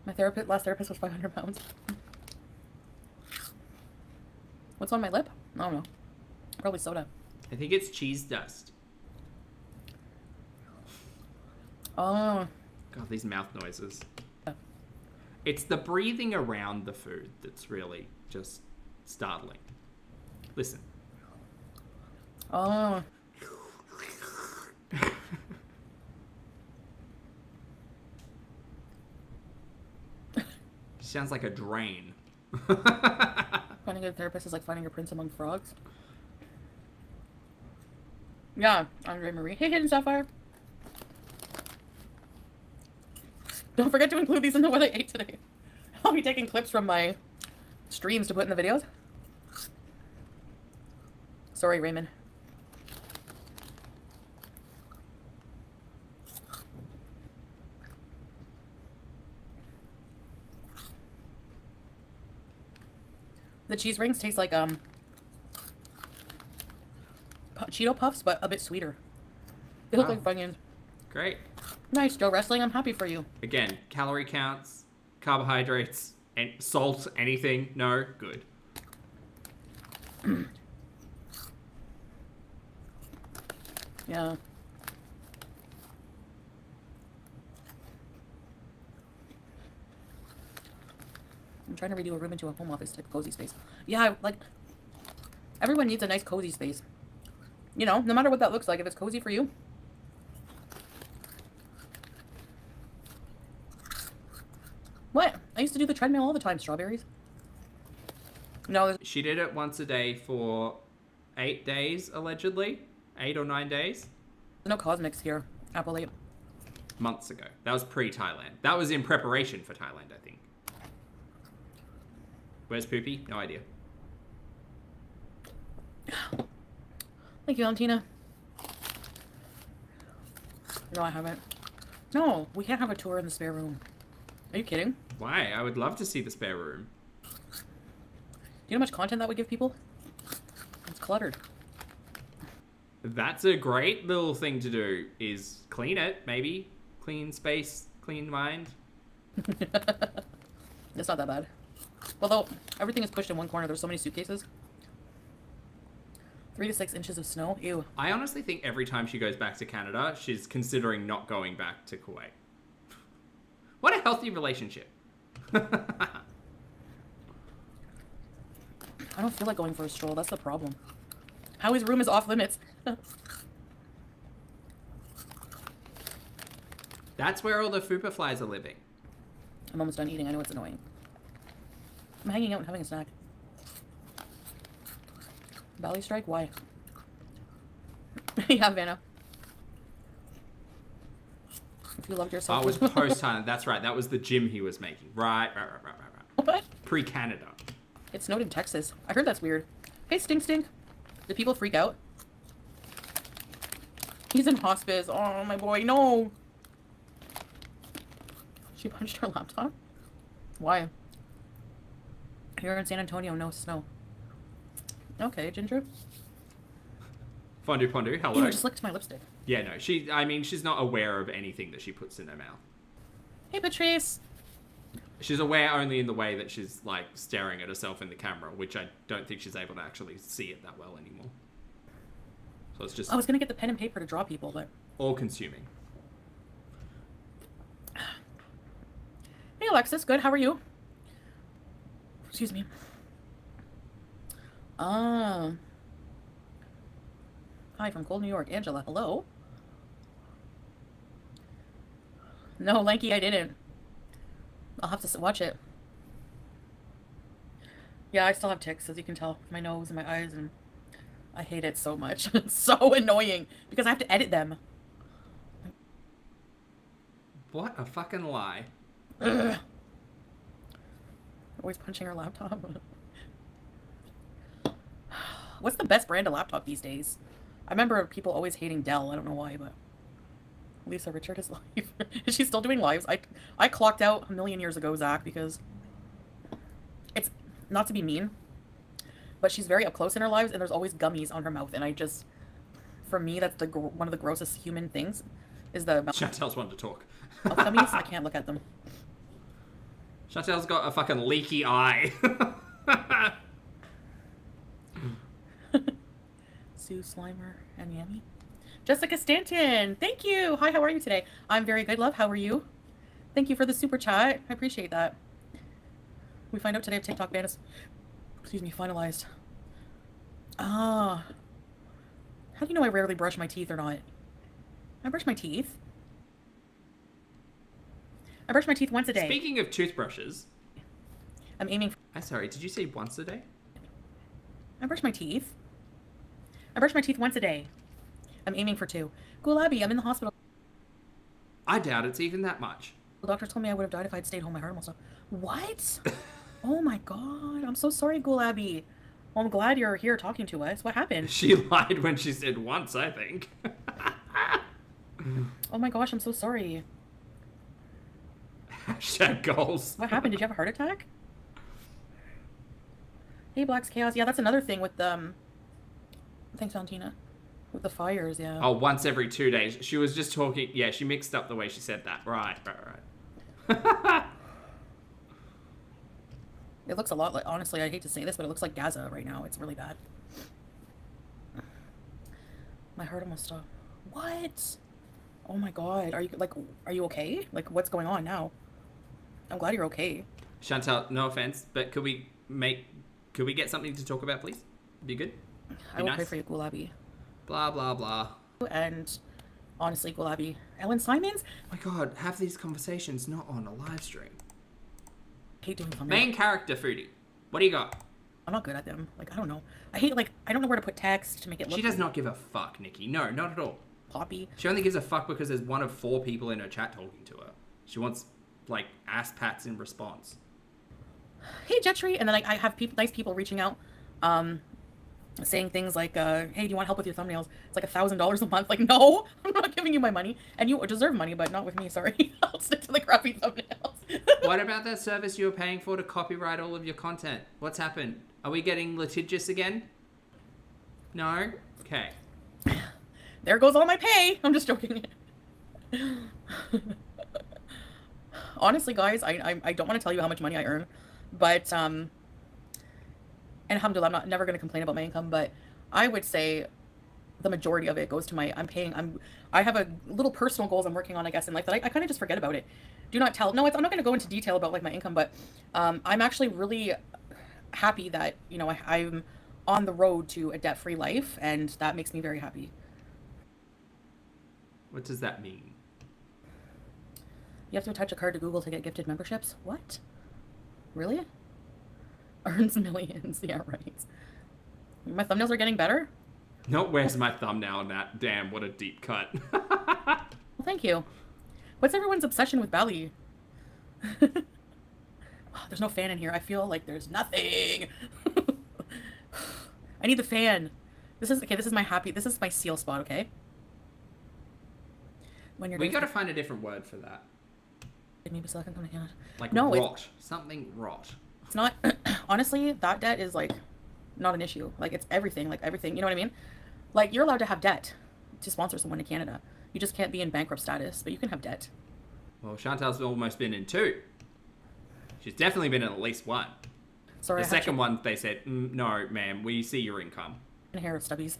My last therapist was 500 pounds. What's on my lip? I don't know. Probably soda. I think it's cheese dust. Oh. God, these mouth noises. It's the breathing around the food that's really just startling. Listen. Oh. Sounds like a drain. Finding a therapist is like finding a prince among frogs. Yeah, Andre Marie. Hey, Hidden Sapphire. Don't forget to include these in the what I ate today. I'll be taking clips from my streams to put in the videos. Sorry, Raymond. The cheese rings taste like Cheeto Puffs, but a bit sweeter. They look like Funyuns. Great. Nice, Joe Wrestling. I'm happy for you. Again, calorie counts, carbohydrates, and salt, anything. No? Good. Yeah. I'm trying to redo a room into a home office type cozy space. Yeah, like, everyone needs a nice cozy space. You know, no matter what that looks like, if it's cozy for you. What? I used to do the treadmill all the time, strawberries. No, She did it once a day for 8 days, allegedly. 8 or 9 days. there's no cosmics here. Apple 8. Months ago. That was pre-Thailand. That was in preparation for Thailand, I think. Where's Poopy? No idea. Thank you, Valentina. No, I haven't. No, we can't have a tour in the spare room. Are you kidding? Why? I would love to see the spare room. Do you know how much content that would give people? It's cluttered. That's a great little thing to do, is clean it, maybe. Clean space, clean mind. It's not that bad. Although, everything is pushed in one corner. There's so many suitcases. 3 to 6 inches of snow. Ew. I honestly think every time she goes back to Canada, she's considering not going back to Kuwait. What a healthy relationship. I don't feel like going for a stroll. That's the problem. Howie's room is off limits. That's where all the fupa flies are living. I'm almost done eating. I know it's annoying. I'm hanging out and having a snack. Valley Strike? Why? Yeah, Vanna. If you loved yourself. Oh, it was post-Thailand. That's right. That was the gym he was making. Right. What? Pre-Canada. It snowed in Texas. I heard that's weird. Hey, Stink Stink. Did people freak out? He's in hospice. Oh, my boy. No. She punched her laptop? Why? You're in San Antonio. No snow. Okay, Ginger. Fondue Pondu, hello. Ew, I just licked my lipstick. Yeah, no, she's not aware of anything that she puts in her mouth. Hey, Patrice. She's aware only in the way that she's, like, staring at herself in the camera, which I don't think she's able to actually see it that well anymore. So it's just... I was going to get the pen and paper to draw people, but... all-consuming. Hey, Alexis. Good. How are you? Excuse me. Hi, from cold New York. Angela, hello? No, Lanky, I didn't. I'll have to watch it. Yeah, I still have tics, as you can tell. My nose and my eyes, and I hate it so much. It's so annoying, because I have to edit them. What a fucking lie. Ugh. Always punching her laptop. What's the best brand of laptop these days? I remember people always hating Dell. I don't know why, but Lisa Richard is live. Is she still doing lives? I clocked out a million years ago, Zach, because it's not to be mean, but she's very up close in her lives, and there's always gummies on her mouth, and I just, for me, that's one of the grossest human things, is the mouth. Chantel's wanting to talk. Gummies. I can't look at them. Chantel's got a fucking leaky eye. Sue Slimer and Yummy. Jessica Stanton, thank you. Hi, how are you today? I'm very good, love. How are you? Thank you for the super chat. I appreciate that. We find out today if TikTok ban is, finalized. Ah. How do you know I rarely brush my teeth or not? I brush my teeth. I brush my teeth once a day. Speaking of toothbrushes... I'm aiming for... I'm sorry, did you say once a day? I brush my teeth. I brush my teeth once a day. I'm aiming for 2. Gulabi, I'm in the hospital. I doubt it's even that much. The doctor told me I would have died if I'd stayed home. My heart almost stopped. What? Oh my god. I'm so sorry, Gulabi. Well, I'm glad you're here talking to us. What happened? She lied when she said once, I think. Oh my gosh, I'm so sorry. Hashtag goals. What happened? Did you have a heart attack? Hey, Black's Chaos. Yeah, that's another thing with thanks, Valentina. With the fires, yeah. Oh, once every 2 days. She was just talking... Yeah, she mixed up the way she said that. Right. It looks a lot like... Honestly, I hate to say this, but it looks like Gaza right now. It's really bad. My heart almost stopped. What? Oh my god. Are you okay? Like, what's going on now? I'm glad you're okay. Chantel, no offense, but could we get something to talk about, please? Be good? I will pray for you, Gulabi. Blah, blah, blah. And honestly, Gulabi. Ellen Simons? Oh my god, have these conversations not on a live stream. I hate doing thumbnails. Main character, Foodie. What do you got? I'm not good at them. Like, I don't know. I hate, like, I don't know where to put text to make it look... She does not give a fuck, Nikki. No, not at all. Poppy. She only gives a fuck because there's one of 4 people in her chat talking to her. She wants, like, ass pats in response. Hey, Jetri. And then I have nice people reaching out, saying things like, hey, do you want help with your thumbnails? It's like $1,000 a month. Like, no, I'm not giving you my money. And you deserve money, but not with me, sorry. I'll stick to the crappy thumbnails. What about that service you were paying for to copyright all of your content? What's happened? Are we getting litigious again? No? Okay. There goes all my pay. I'm just joking. Honestly, guys, I don't want to tell you how much money I earn, but, and alhamdulillah, I'm never going to complain about my income, but I would say the majority of it goes to I have a little personal goals I'm working on, I guess, in life that I kind of just forget about it. Do not tell. No, I'm not going to go into detail about, like, my income, but I'm actually really happy that, you know, I'm on the road to a debt-free life, and that makes me very happy. What does that mean? You have to attach a card to Google to get gifted memberships? What? Really? Earns millions. Yeah, right. My thumbnails are getting better? No, where's my thumbnail, Nat? Damn, what a deep cut. Well, thank you. What's everyone's obsession with Bali? There's no fan in here. I feel like there's nothing. I need the fan. This is my seal spot, okay? When you're we gotta find a different word for that. Maybe second come to Canada. Like no, rot. Something rot. It's not, honestly, that debt is, like, not an issue. Like, it's everything, you know what I mean? Like, you're allowed to have debt to sponsor someone in Canada. You just can't be in bankrupt status, but you can have debt. Well, Chantal's almost been in 2. She's definitely been in at least 1. Sorry, The second one, they said, no, ma'am, we see your income. hair of stubbies.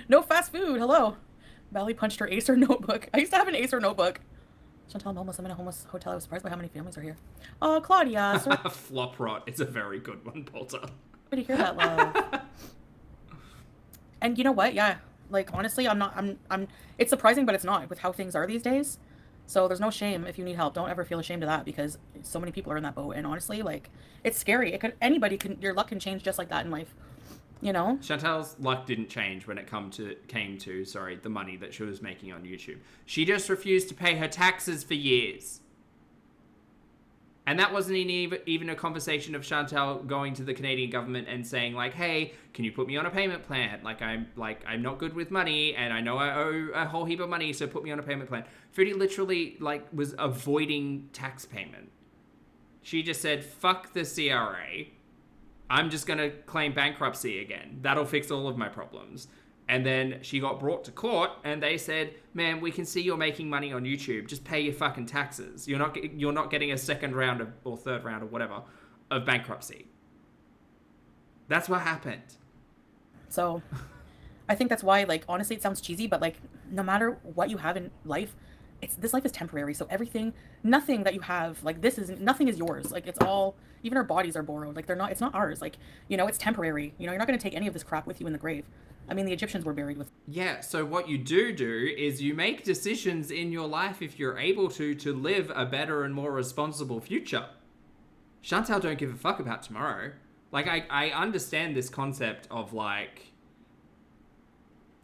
No fast food. Hello. Valley punched her Acer notebook. I used to have an Acer notebook. Chantal, I'm homeless. I'm in a homeless hotel. I was surprised by how many families are here. Oh, Claudia. Sorry Flop rot. It's a very good one, Polter. to hear that, love. And you know what? Yeah. Like, honestly, it's surprising, but it's not with how things are these days. So there's no shame if you need help. Don't ever feel ashamed of that, because so many people are in that boat. And honestly, like, it's scary. Your luck can change just like that in life. You know? Chantal's luck didn't change when it came to the money that she was making on YouTube. She just refused to pay her taxes for years. And that wasn't even a conversation of Chantal going to the Canadian government and saying, like, hey, can you put me on a payment plan? I'm not good with money, and I know I owe a whole heap of money, so put me on a payment plan. Foodie literally, like, was avoiding tax payment. She just said, fuck the CRA. I'm just going to claim bankruptcy again. That'll fix all of my problems. And then she got brought to court, and they said, "Man, we can see you're making money on YouTube. Just pay your fucking taxes. You're not getting a second round or third round or whatever of bankruptcy." That's what happened. So, I think that's why, like, honestly, it sounds cheesy, but, like, no matter what you have in life, this life is temporary. So nothing that you have, like, nothing is yours. Like, it's all, even our bodies are borrowed. Like, it's not ours. Like, you know, it's temporary. You know, you're not going to take any of this crap with you in the grave. I mean, the Egyptians were buried with. Yeah, so what you do is you make decisions in your life, if you're able to live a better and more responsible future. Chantal don't give a fuck about tomorrow. Like, I understand this concept of, like,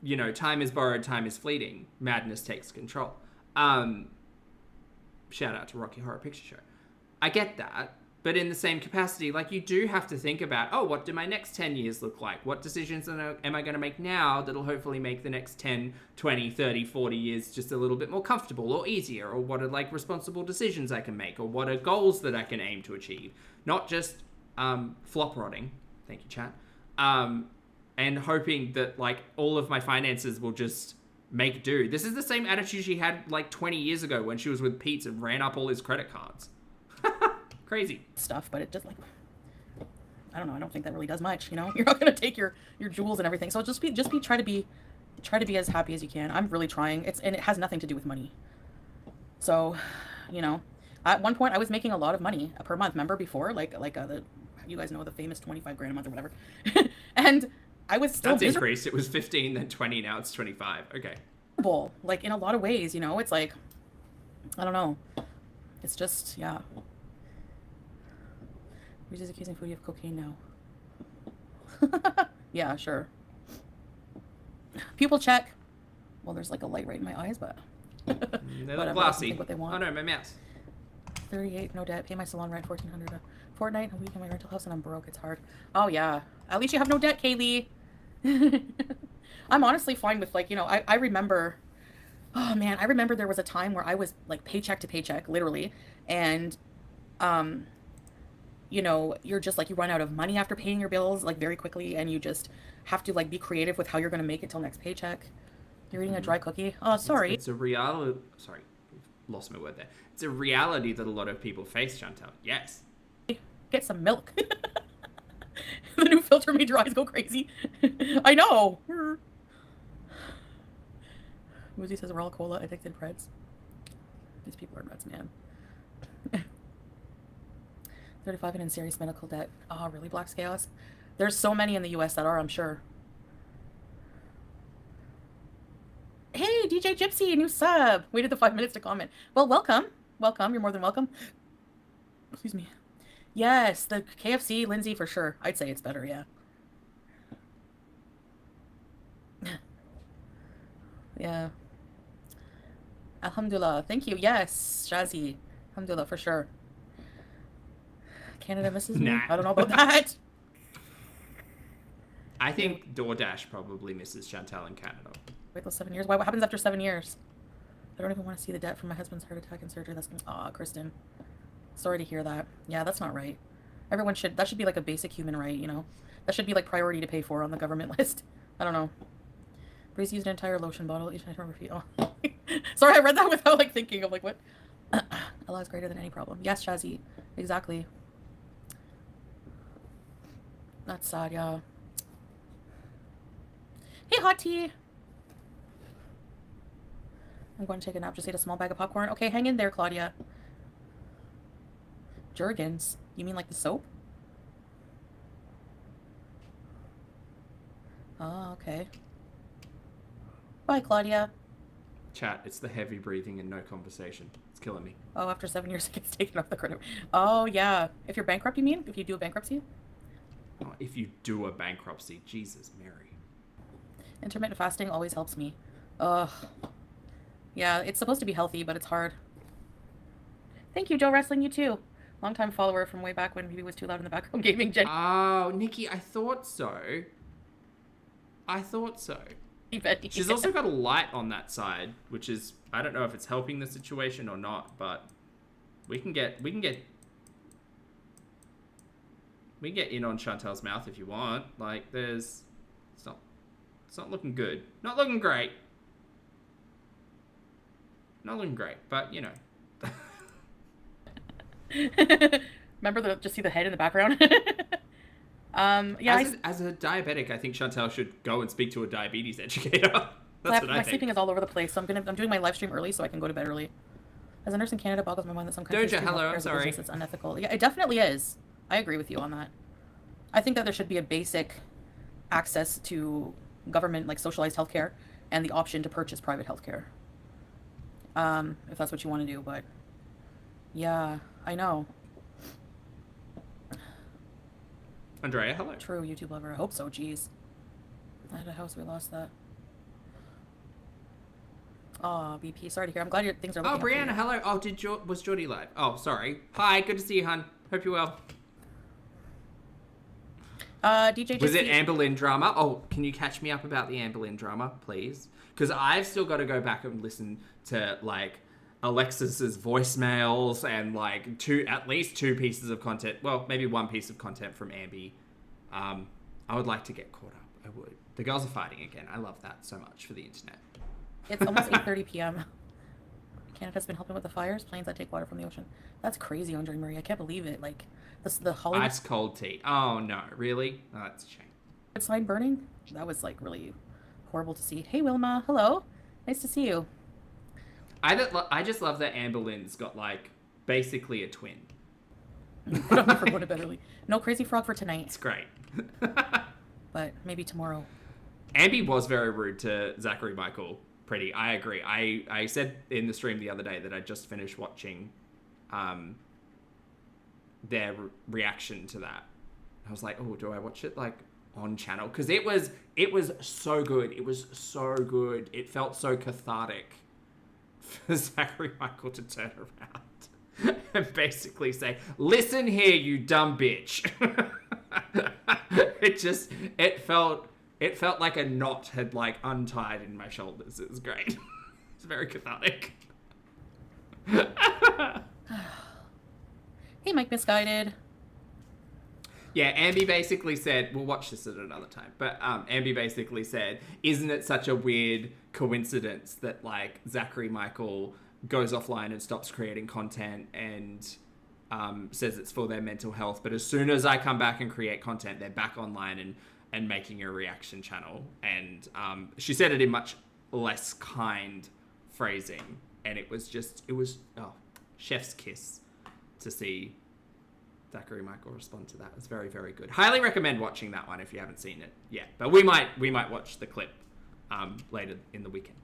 you know, time is borrowed, time is fleeting. Madness takes control. Shout out to Rocky Horror Picture Show. I get that. But in the same capacity, like, you do have to think about, oh, what do my next 10 years look like? What decisions am I going to make now that'll hopefully make the next 10, 20, 30, 40 years just a little bit more comfortable or easier? Or what are, like, responsible decisions I can make? Or what are goals that I can aim to achieve? Not just flop rotting. Thank you, chat. And hoping that, like, all of my finances will just make do. This is the same attitude she had, like, 20 years ago when she was with Pete and ran up all his credit cards. Crazy stuff, but it just, like, I don't know. I don't think that really does much. You know, you're not gonna take your jewels and everything. So try to be as happy as you can. I'm really trying. And it has nothing to do with money. So, you know, at one point I was making a lot of money per month. Remember before, you guys know the famous 25 grand a month or whatever, and I was still. That's increased. It was 15, then 20. Now it's 25. Okay. Like, in a lot of ways, you know, it's like, I don't know. It's just, yeah. Who's accusing Foodie of cocaine now? Yeah, sure. Pupil check. Well, there's, like, a light right in my eyes, but they look glassy. What they want. Oh no, my mouse. 38, no debt. Pay my salon rent, $1,400 a fortnight, a week in my rental house, and I'm broke. It's hard. Oh yeah. At least you have no debt, Kaylee. I'm honestly fine with, like, you know, I remember. Oh man, I remember there was a time where I was, like, paycheck to paycheck, literally, and you know, you're just, like, you run out of money after paying your bills, like, very quickly, and you just have to, like, be creative with how you're going to make it till next paycheck. You're eating a dry cookie? Oh, sorry. It's a reality. Sorry, lost my word there. It's a reality that a lot of people face, Chantal. Yes. Get some milk. The new filter made your eyes go crazy. I know. Woozy says we're all cola addicted Preds. These people are nuts, man. 35 and in serious medical debt. Oh, really, Black Scales? There's so many in the US that are, I'm sure. Hey, DJ Gypsy, new sub. Waited the 5 minutes to comment. Well, welcome. Welcome. You're more than welcome. Excuse me. Yes, the KFC, Lindsay, for sure. I'd say it's better, yeah. Yeah. Alhamdulillah. Thank you. Yes, Shazzy. Alhamdulillah, for sure. Canada misses me? I don't know about that. I think DoorDash probably misses Chantal in Canada. Wait those 7 years? Why? What happens after 7 years? I don't even want to see the debt from my husband's heart attack and surgery. That's... Aw, Kristen. Sorry to hear that. Yeah, that's not right. Everyone should... That should be, like, a basic human right, you know? That should be, like, priority to pay for on the government list. I don't know. Breeze used an entire lotion bottle each night for her feet. Oh. Sorry, I read that without, like, thinking of, like, what? Allah is greater than any problem. Yes, Shazzy. Exactly. That's sad, yeah. Hey, hot tea. I'm going to take a nap. Just ate a small bag of popcorn. Okay, hang in there, Claudia. Jergens. You mean like the soap? Oh, okay. Bye, Claudia. Chat, it's the heavy breathing and no conversation. It's killing me. Oh, after 7 years, it gets taken off the credit. Oh, yeah. If you're bankrupt, you mean? If you do a bankruptcy? Oh, if you do a bankruptcy, Jesus Mary. Intermittent fasting always helps me. Ugh. Yeah, it's supposed to be healthy, but it's hard. Thank you, Joe Wrestling, you too. Longtime follower from way back when maybe was too loud in the background gaming. Jenny. Oh, Nikki, I thought so. She's also got a light on that side, which is, I don't know if it's helping the situation or not, but we can get in on Chantel's mouth if you want. Like, it's not looking good. Not looking great. Not looking great, but you know. Remember just see the head in the background? Yeah. As a diabetic, I think Chantel should go and speak to a diabetes educator. That's what I my think. sleeping is all over the place, so I'm doing my live stream early so I can go to bed early. As a nurse in Canada, boggles my mind that some countries Doja, hello, I'm sorry. It's unethical. Yeah, it definitely is. I agree with you on that. I think that there should be a basic access to government, like socialized healthcare, and the option to purchase private healthcare. If that's what you want to do, but yeah, I know. Andrea, hello. True, YouTube lover. I hope so. Jeez. I had a house. We lost that. Oh, BP. Sorry to hear. I'm glad things are looking up for Brianna, you. hello. Oh, was Geordie live? Oh, sorry. Hi, good to see you, hun. Hope you're well. DJ Was it Amber Lynn drama? Oh, can you catch me up about the Amber Lynn drama, please? Because I've still got to go back and listen to, like, Alexis's voicemails and, like, at least two pieces of content. Well, maybe one piece of content from Ambi. I would like to get caught up. I would. The girls are fighting again. I love that so much for the internet. It's almost 8:30 p.m. Canada's been helping with the fires, planes that take water from the ocean. That's crazy, Andre Marie. I can't believe it. Like, the Hollywood... Ice cold tea. Oh, no. Really? Oh, that's a shame. sign burning? That was, like, really horrible to see. Hey, Wilma. Hello. Nice to see you. I just love that Amber Lynn's got, like, basically a twin. I'm never going to bed early. No Crazy Frog for tonight. It's great. But maybe tomorrow. Ambi was very rude to Zachary Michael. Pretty. I agree. I said in the stream the other day that I just finished watching their reaction to that. I was like, oh, do I watch it like on channel? Because it was so good. It was so good. It felt so cathartic for Zachary Michael to turn around and basically say, listen here, you dumb bitch. It felt like a knot had like untied in my shoulders. It was great. It's very cathartic. Hey, Mike Misguided. Yeah, Ambi basically said, we'll watch this at another time, but Ambi basically said, isn't it such a weird coincidence that like Zachary Michael goes offline and stops creating content and says it's for their mental health, but as soon as I come back and create content, they're back online and making a reaction channel. And she said it in much less kind phrasing, and it was chef's kiss to see Zachary Michael respond to that. It's very, very good. Highly recommend watching that one if you haven't seen it yet. But we might watch the clip later in the weekend.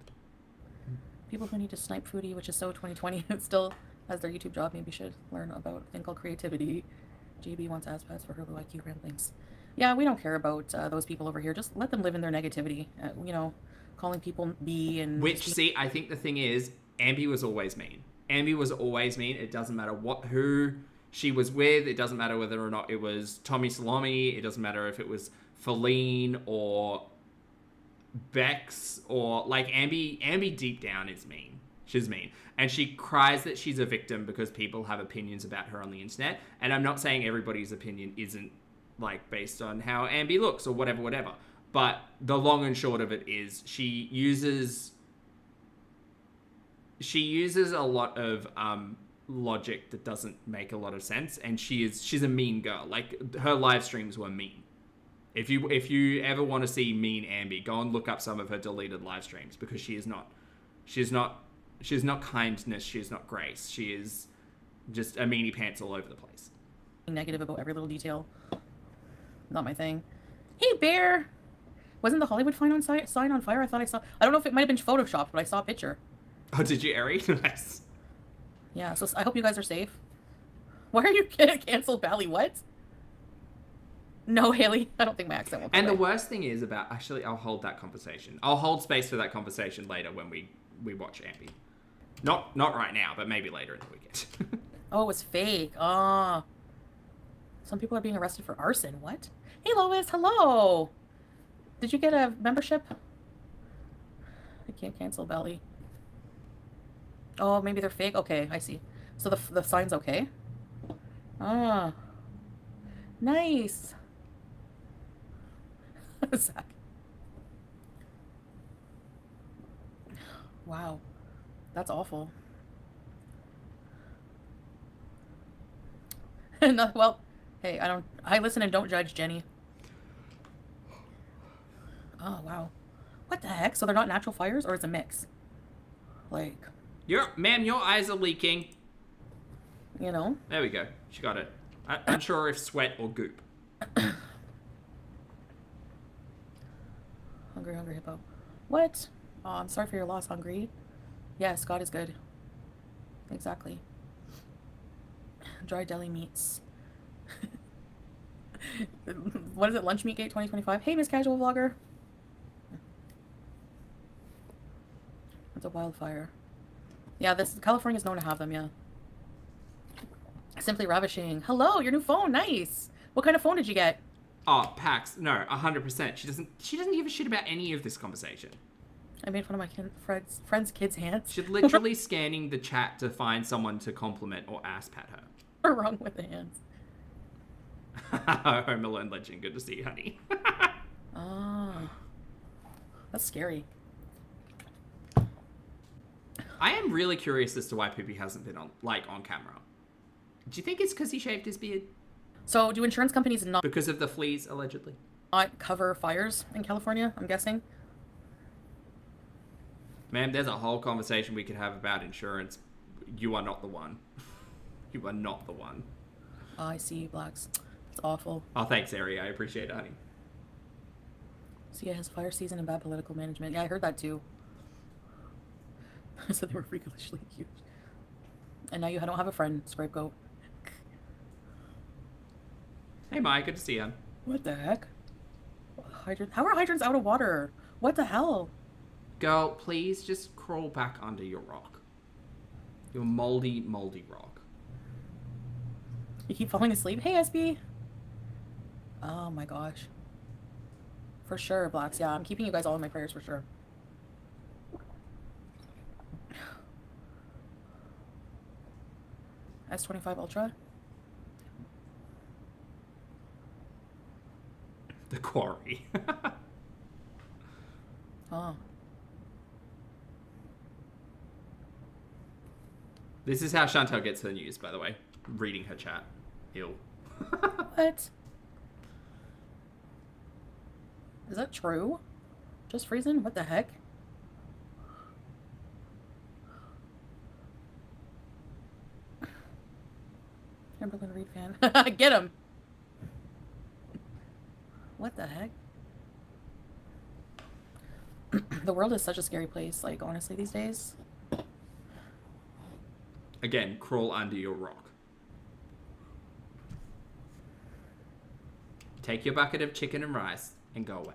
People who need to snipe Foodie, which is so 2020, still has their YouTube job, maybe should learn about a thing called creativity. JB wants ASPAS for her low IQ ramblings. Yeah, we don't care about those people over here. Just let them live in their negativity. Calling people B and... Which, see, I think the thing is, Ambi was always mean. Ambi was always mean. It doesn't matter who she was with. It doesn't matter whether or not it was Tommy Salami. It doesn't matter if it was Feline or Bex or... Like, Ambi deep down is mean. She's mean. And she cries that she's a victim because people have opinions about her on the internet. And I'm not saying everybody's opinion isn't like based on how Ambi looks or whatever. But the long and short of it is she uses she uses a lot of logic that doesn't make a lot of sense, and she's a mean girl. Like, her live streams were mean. If you ever want to see mean Ambi, go and look up some of her deleted live streams, because she is not kindness, she is not grace. She is just a meanie pants all over the place. Negative about every little detail. Not my thing. Hey, Bear! Wasn't the Hollywood sign on fire? I thought I saw... I don't know if it might have been photoshopped, but I saw a picture. Oh, did you, Ari? Nice. Yeah, so I hope you guys are safe. Why are you gonna cancel Bally? What? No, Haley. I don't think my accent will come And away. the worst thing is about... Actually, I'll hold that conversation. I'll hold space for that conversation later when we watch Ambi. Not right now, but maybe later in the weekend. Oh, it was fake. Ah. Some people are being arrested for arson. What? Hey, Lois. Hello. Did you get a membership? I can't cancel Belly. Oh, maybe they're fake. Okay, I see. So the sign's okay. Ah. Nice. Zach. Wow. That's awful. No, well, hey, I listen and don't judge, Jenny. Oh, wow. What the heck? So they're not natural fires, or it's a mix? Like... Ma'am, your eyes are leaking. You know? There we go. She got it. I'm unsure if sweat or goop. Hungry hippo. What? Oh, I'm sorry for your loss, Hungry. Yes, God is good. Exactly. Dry deli meats. What is it? Lunch Meat Gate 2025? Hey, Miss Casual Vlogger. It's a wildfire. Yeah, California is known to have them, yeah. Simply ravishing. Hello, your new phone. Nice. What kind of phone did you get? Oh, Pax. No, 100%. She doesn't give a shit about any of this conversation. I made fun of my friend's kids' hands. She's literally scanning the chat to find someone to compliment or ass pat her. What's wrong with the hands? Home Alone legend. Good to see you, honey. Ah. That's scary. I am really curious as to why Poopy hasn't been on camera. Do you think it's because he shaved his beard? So, do insurance companies not Because of the fleas, allegedly? cover fires in California, I'm guessing? Ma'am, there's a whole conversation we could have about insurance. You are not the one. You are not the one. Oh, I see, Blacks. It's awful. Oh, thanks, Ari. I appreciate it, honey. See, it has fire season and bad political management. Yeah, I heard that too. So they were freakishly huge. And now you don't have a friend, Scapegoat. Hey, Mai. Good to see you. What the heck? How are hydrants out of water? What the hell? Girl, please just crawl back under your rock. Your moldy, moldy rock. You keep falling asleep? Hey, SB. Oh my gosh. For sure, Blacks. Yeah, I'm keeping you guys all in my prayers for sure. S25 Ultra. The quarry. Oh. This is how Chantal gets her news, by the way. Reading her chat. Ew. What? Is that true? Just freezing? What the heck? Timberland Reed fan. Get him! What the heck? The world is such a scary place, like, honestly, these days. Again, crawl under your rock. Take your bucket of chicken and rice and go away.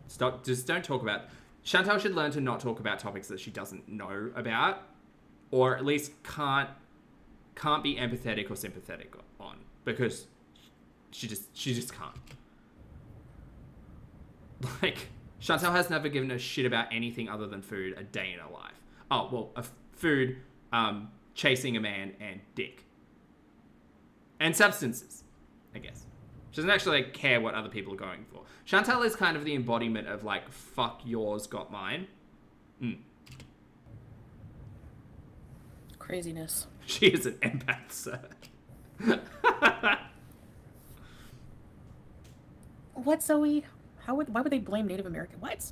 Stop. Just don't talk about... Chantal should learn to not talk about topics that she doesn't know about, or at least can't be empathetic or sympathetic on, because she just can't. Like, Chantal has never given a shit about anything other than food a day in her life. Oh, well, food, chasing a man, and dick. And substances, I guess. She doesn't actually care what other people are going for. Chantal is kind of the embodiment of, like, fuck yours, got mine. Craziness. She is an empath, sir. What, Zoe? Why would they blame Native American? What?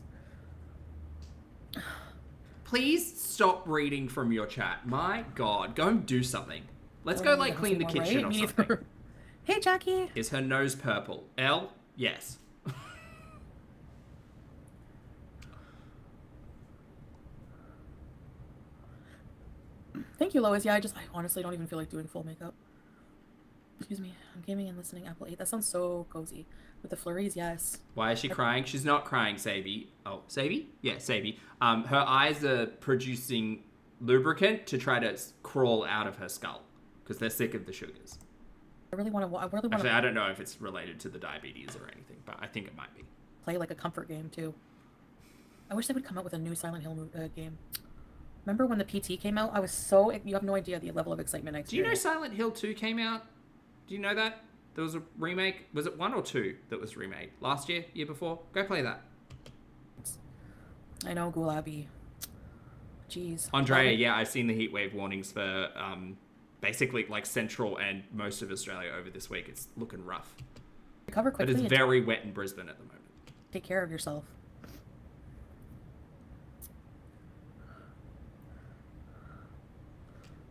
Please stop reading from your chat. My God, go and do something. Let's go, like, clean the kitchen or something. Hey, Jackie. Is her nose purple? L? Yes. Thank you, Lois. Yeah, I honestly don't even feel like doing full makeup. Excuse me. I'm gaming and listening Apple 8. That sounds so cozy. With the flurries, yes. Why is she crying? She's not crying, Sabi. Oh, Sabi? Yeah, Sabi. Her eyes are producing lubricant to try to crawl out of her skull because they're sick of the sugars. I really want to. Actually, I don't know if it's related to the diabetes or anything, but I think it might be. Play like a comfort game too. I wish they would come out with a new Silent Hill game. Remember when the PT came out? I was so... You have no idea the level of excitement I experienced. Do you know Silent Hill 2 came out? Do you know that? There was a remake. Was it 1 or 2 that was remade? Last year? Year before? Go play that. I know, Gulabi. Jeez. Andrea, yeah, I've seen the heat wave warnings for basically like Central and most of Australia over this week. It's looking rough. Recover quickly. But it's very wet in Brisbane at the moment. Take care of yourself.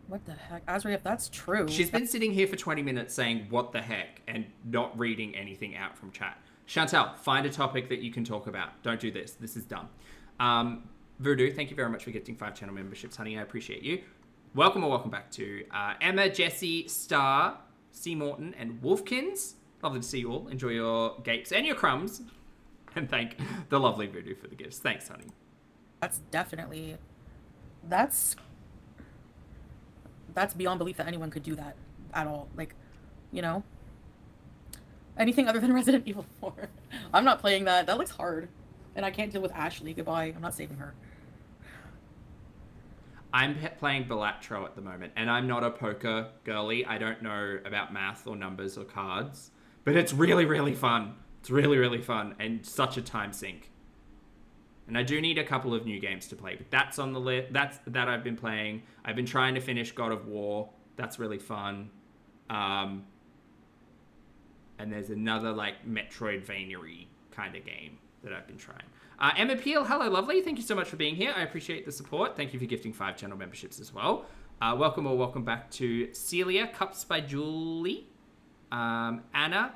What the heck? Asri, if that's true... She's been sitting here for 20 minutes saying, what the heck, and not reading anything out from chat. Chantal, find a topic that you can talk about. Don't do this. This is dumb. Voodoo, thank you very much for gifting 5 channel memberships, honey. I appreciate you. Welcome or welcome back to Emma, Jessie, Star, C. Morton, and Wolfkins. Lovely to see you all. Enjoy your gapes and your crumbs. And thank the lovely Voodoo for the gifts. Thanks, honey. That's definitely... That's beyond belief that anyone could do that at all. Like, you know? Anything other than Resident Evil 4. I'm not playing that. That looks hard. And I can't deal with Ashley. Goodbye. I'm not saving her. I'm playing Balatro at the moment, and I'm not a poker girly. I don't know about math or numbers or cards. But it's really, really fun. It's really, really fun, and such a time sink. And I do need a couple of new games to play, but that's on the list. That I've been playing. I've been trying to finish God of War. That's really fun. And there's another like Metroidvania-y kind of game that I've been trying. Emma Peel, hello, lovely. Thank you so much for being here. I appreciate the support. Thank you for gifting 5 channel memberships as well. Welcome or welcome back to Celia, Cups by Julie, Anna,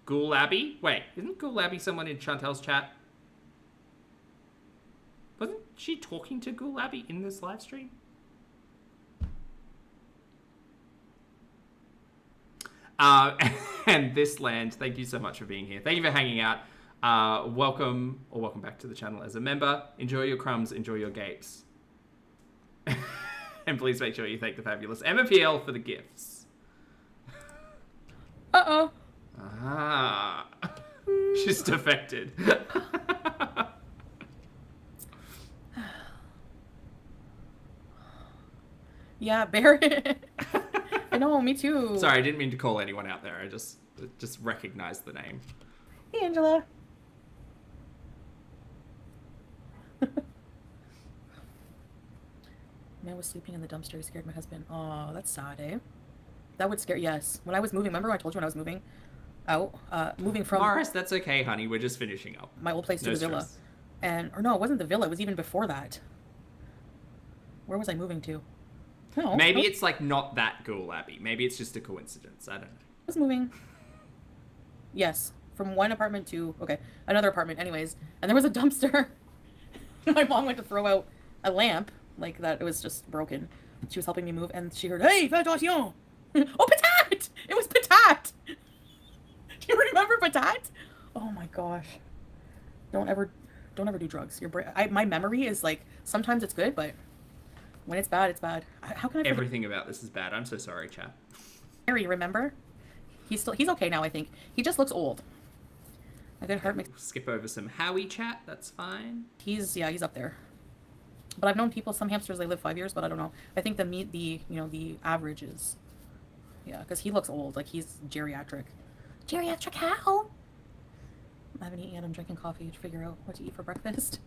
Ghoul Abbey. Wait, isn't Ghoul Abbey someone in Chantel's chat? Wasn't she talking to Ghoul Abbey in this live stream? And This Land, thank you so much for being here. Thank you for hanging out. Welcome or welcome back to the channel as a member. Enjoy your crumbs, enjoy your gapes. And please make sure you thank the fabulous Emma PL for the gifts. Uh-oh. Ah. She's defected. Yeah, Barrett. I know, me too. Sorry, I didn't mean to call anyone out there. I just recognized the name. Hey, Angela. Man was sleeping in the dumpster. He scared my husband. Oh, that's sad, eh? That would scare... Yes. When I was moving... Remember I told you when I was moving out? Moving from... Morris, that's okay, honey. We're just finishing up. My old place to the villa. And... Or no, it wasn't the villa. It was even before that. Where was I moving to? No. Maybe it's like not that Ghoul Abbey. Maybe it's just a coincidence. I don't know. I was moving. Yes. From one apartment to... Okay. Another apartment. Anyways. And there was a dumpster. My mom went to throw out a lamp. Like that. It was just broken. She was helping me move. And she heard, hey, fais attention. Oh, patat! It was patat! Do you remember patat? Oh my gosh. Don't ever do drugs. Your brain... my memory is like... Sometimes it's good, but... When it's bad, it's bad. How can I forget? Everything about this is bad. I'm so sorry, chat. Harry, remember? He's okay now, I think. He just looks old. A good heart makes... Skip over some Howie chat. That's fine. He's up there. But I've known people, some hamsters, they live 5 years, but I don't know. I think the average is... Yeah, because he looks old. Like, he's geriatric. Geriatric how? I haven't eaten yet. I'm drinking coffee to figure out what to eat for breakfast.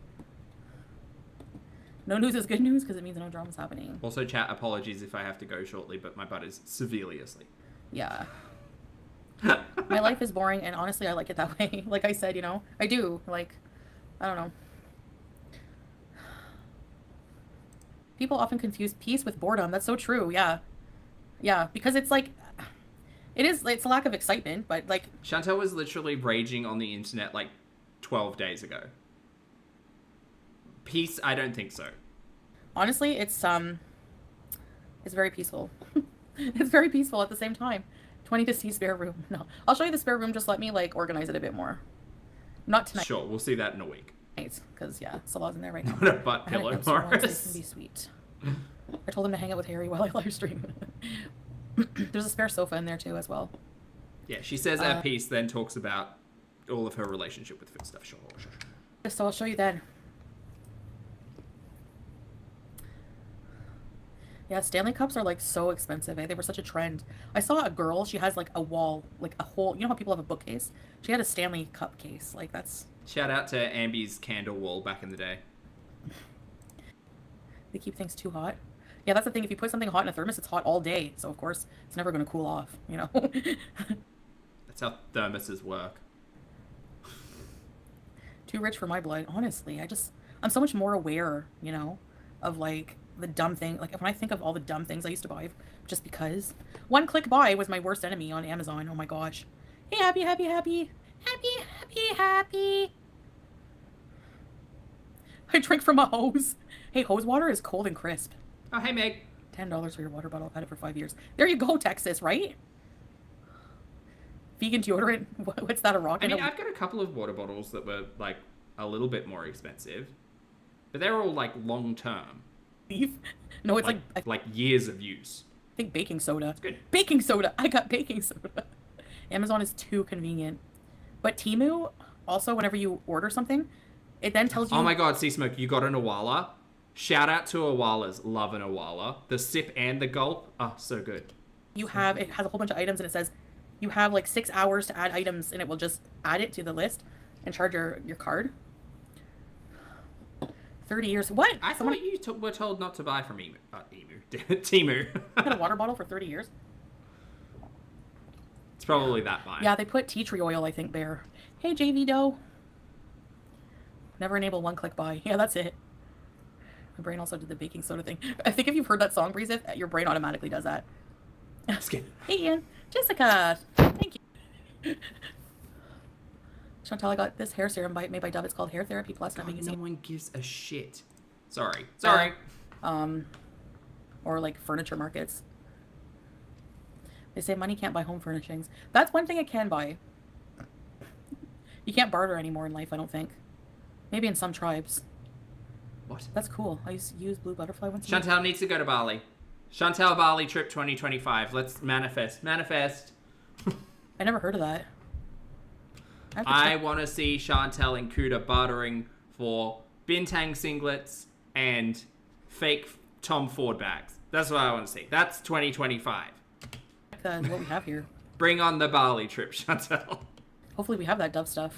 No news is good news because it means no drama's happening. Also, chat, apologies if I have to go shortly, but my butt is severely asleep. Yeah. My life is boring, and honestly, I like it that way. Like I said, you know, I do. Like, I don't know. People often confuse peace with boredom. That's so true. Yeah. Yeah, because it's like, it's a lack of excitement, but like... Chantal was literally raging on the internet like 12 days ago. Peace, I don't think so. Honestly, it's very peaceful. It's very peaceful at the same time. 20 to see spare room. No, I'll show you the spare room. Just let me like organize it a bit more. Not tonight. Sure, we'll see that in a week. Because yeah, Salah's in there right now. What a butt pillow, Morris. Can be sweet. I told him to hang out with Harry while I live stream. There's a spare sofa in there too as well. Yeah, she says at peace, then talks about all of her relationship with food stuff. Sure. So I'll show you then. Yeah, Stanley cups are like so expensive. Eh? They were such a trend. I saw a girl. She has like a wall, like a whole. You know how people have a bookcase? She had a Stanley cup case. Like that's. Shout out to Ambi's candle wall back in the day. They keep things too hot. Yeah, that's the thing. If you put something hot in a thermos, it's hot all day. So of course, it's never going to cool off. You know. That's how thermoses work. Too rich for my blood. Honestly, I'm so much more aware. You know, of like. The dumb thing, like when I think of all the dumb things I used to buy just because one click buy was my worst enemy on Amazon. Oh my gosh. Hey, happy. I drink from a hose. Hey, hose water is cold and crisp. Oh, hey, Meg. $10 for your water bottle. I've had it for 5 years. There you go, Texas, right? Vegan deodorant. What's that, a rock? I mean, I've got a couple of water bottles that were like a little bit more expensive, but they're all like long term. No, it's like years of use. I think baking soda. It's good. Baking soda. I got baking soda. Amazon is too convenient. But Temu, also, whenever you order something, it then tells you... Oh my god, Sea Smoke, you got an Awala? Shout out to Awalas. Love an Awala. The sip and the gulp. Oh, so good. It has a whole bunch of items, and it says you have like 6 hours to add items, and it will just add it to the list and charge your card. 30 years. What? I thought you were told not to buy from Temu. Had a water bottle for 30 years? It's probably that fine. Yeah, they put tea tree oil, I think, there. Hey, JV Doe. Never enable one-click buy. Yeah, that's it. My brain also did the baking soda thing. I think if you've heard that song, Breeze, your brain automatically does that. Hey, Ian. Jessica. Thank you. Chantal, I got this hair serum made by Dove. It's called Hair Therapy Plus. God, no one gives a shit. Sorry. Or like furniture markets. They say money can't buy home furnishings. That's one thing it can buy. You can't barter anymore in life, I don't think. Maybe in some tribes. What? That's cool. I used to use blue butterfly once. Chantal needs to go to Bali. Chantal Bali trip 2025. Let's manifest. I never heard of that. I want to see Chantal and Kuda bartering for Bintang singlets and fake Tom Ford bags. That's what I want to see. That's 2025. What we have here. Bring on the Bali trip, Chantal. Hopefully we have that Dove stuff.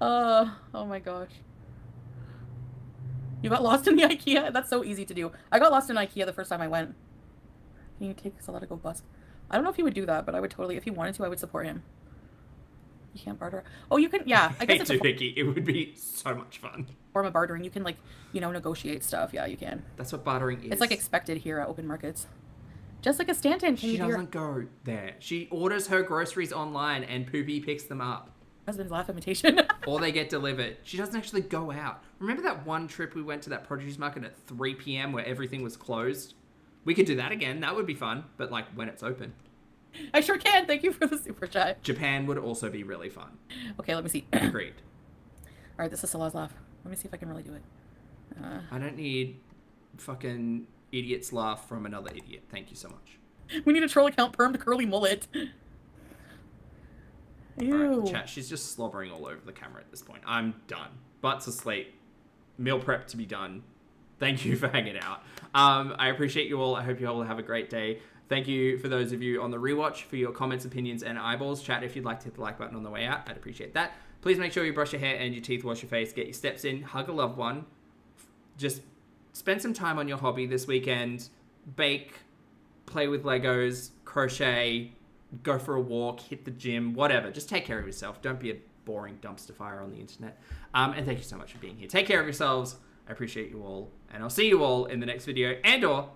Oh my gosh. You got lost in the IKEA? That's so easy to do. I got lost in IKEA the first time I went. Can you take Salah to go busk? I don't know if he would do that, but I would totally, if he wanted to, I would support him. You can't barter. Oh, you can, yeah. I guess it's a Vicky. It would be so much fun. Form of bartering. You can like, negotiate stuff. Yeah, you can. That's what bartering is. It's like expected here at open markets. Jessica Stanton. She doesn't go there. She orders her groceries online and Poopy picks them up. Husband's laugh imitation. Or they get delivered. She doesn't actually go out. Remember that one trip we went to that produce market at 3 p.m. where everything was closed? We could do that again. That would be fun. But like when it's open. I sure can. Thank you for the super chat. Japan would also be really fun. Okay, let me see. Agreed. All right, this is Salah's laugh. Let me see if I can really do it. I don't need fucking idiot's laugh from another idiot. Thank you so much. We need a troll account permed curly mullet. Ew. Right, chat, she's just slobbering all over the camera at this point. I'm done. Butts asleep. Meal prep to be done. Thank you for hanging out. I appreciate you all. I hope you all have a great day. Thank you for those of you on the rewatch for your comments, opinions, and eyeballs. Chat if you'd like to hit the like button on the way out. I'd appreciate that. Please make sure you brush your hair and your teeth, wash your face, get your steps in, hug a loved one. Just spend some time on your hobby this weekend. Bake, play with Legos, crochet, go for a walk, hit the gym, whatever. Just take care of yourself. Don't be a boring dumpster fire on the internet. And thank you so much for being here. Take care of yourselves. I appreciate you all. And I'll see you all in the next video and or